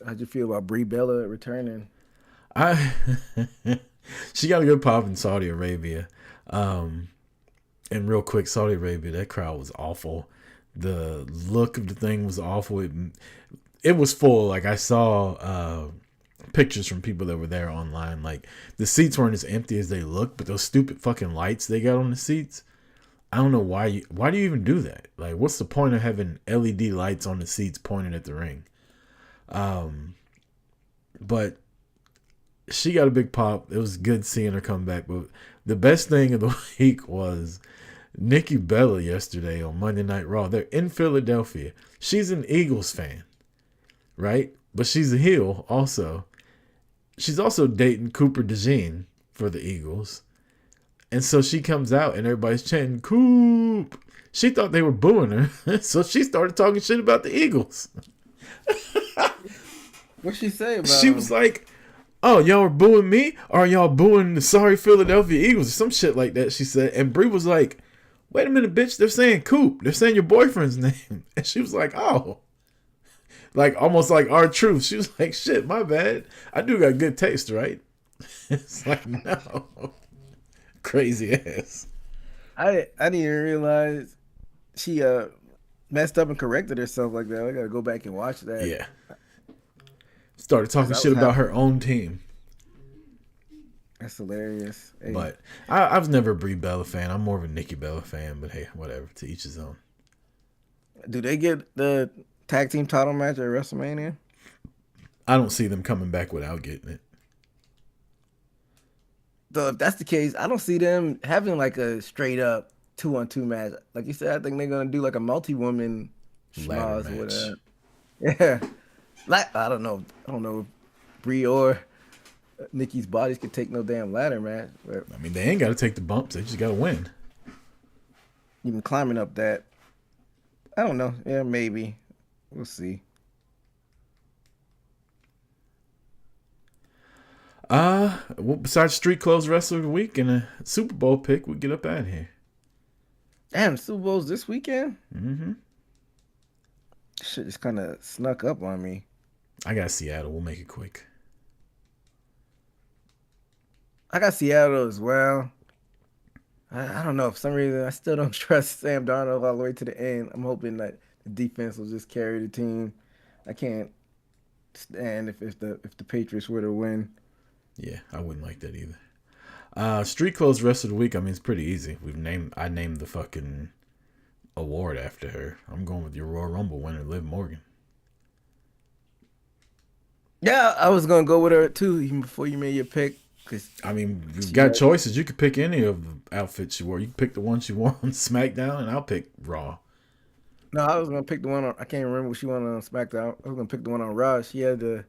How'd you feel about Brie Bella returning? She got a good pop in Saudi Arabia. And real quick, Saudi Arabia, that crowd was awful. The look of the thing was awful. It was full. Like, I saw pictures from people that were there online. Like, the seats weren't as empty as they looked, but those stupid fucking lights they got on the seats, I don't know why do you even do that? Like, what's the point of having LED lights on the seats pointed at the ring? But she got a big pop. It was good seeing her come back. But the best thing of the week was Nikki Bella yesterday on Monday Night Raw. They're in Philadelphia. She's an Eagles fan, right? But she's a heel also. She's also dating Cooper DeJean for the Eagles. And so she comes out and everybody's chanting, Coop. She thought they were booing her, so she started talking shit about the Eagles. What'd she say about She was like, "Oh, y'all are booing me? Or are y'all booing the sorry Philadelphia Eagles?" Or some shit like that, she said. And Bree was like, "Wait a minute, bitch. They're saying Coop. They're saying your boyfriend's name." And she was like, "Oh." Like, almost like our truth. She was like, "Shit, my bad. I do got good taste, right?" It's like, no. Crazy ass. I didn't even realize she messed up and corrected herself like that. I gotta go back and watch that. Yeah. Started talking shit about her own team. That's hilarious. Hey. But I was never a Brie Bella fan. I'm more of a Nikki Bella fan. But hey, whatever. To each his own. Do they get the tag team title match at WrestleMania? I don't see them coming back without getting it. So if that's the case, I don't see them having like a straight up 2-on-2 match. Like you said, I think they're gonna do like a multi-woman Ladder schmoz match. with yeah. Like I don't know if Brie or Nikki's bodies could take no damn ladder match. But I mean, they ain't got to take the bumps. They just got to win. even climbing up that, I don't know. Yeah, maybe. We'll see. Well, besides Street Clothes Wrestler of the Week and a Super Bowl pick, we get up out of here. Damn, Super Bowl's this weekend? Mm-hmm. Shit just kind of snuck up on me. I got Seattle. We'll make it quick. I got Seattle as well. I don't know. For some reason, I still don't trust Sam Darnold all the way to the end. I'm hoping that the defense will just carry the team. I can't stand if the Patriots were to win. Yeah, I wouldn't like that either. Street Clothes Wrestler of the Week. I mean, it's pretty easy. I named the fucking award after her. I'm going with your Royal Rumble winner, Liv Morgan. Yeah, I was gonna go with her too, even before you made your pick. Cause I mean, you've got choices. You could pick any of the outfits she wore. You can pick the one she wore on SmackDown, and I'll pick Raw. No, I was gonna pick the one on. I can't remember what she won on SmackDown. I was gonna pick the one on Raw. She had the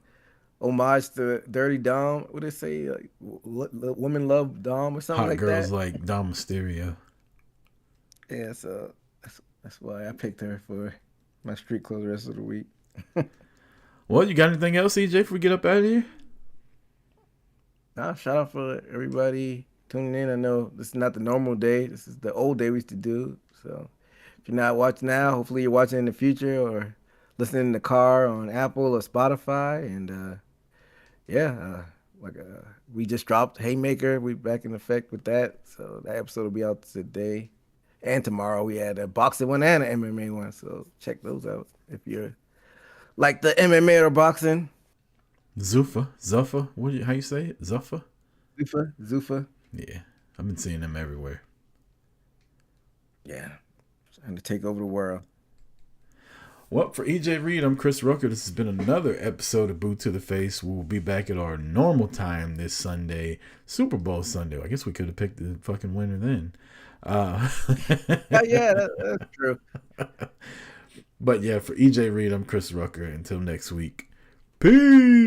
homage to Dirty Dom. What did it say? Like, women love Dom or something Hot like girls that. like Dom Mysterio. Yeah, so that's why I picked her for my Street Clothes Rest of the Week. Well, you got anything else, EJ, before we get up out of here? Nah, shout out for everybody tuning in. I know this is not the normal day. This is the old day we used to do. So if you're not watching now, hopefully you're watching in the future or listening in the car on Apple or Spotify. And we just dropped Haymaker. We back in effect with that. So that episode will be out today. And tomorrow we had a boxing one and an MMA one. So check those out if you're like the MMA or boxing. Zuffa. How you say it? Zuffa? Zuffa. Yeah, I've been seeing them everywhere. Yeah, trying to take over the world. Well, for EJ Reed, I'm Chris Rucker. This has been another episode of Boot to the Face. We'll be back at our normal time this Sunday, Super Bowl Sunday. I guess we could have picked the fucking winner then. That's true. But yeah, for EJ Reed, I'm Chris Rucker. Until next week, peace.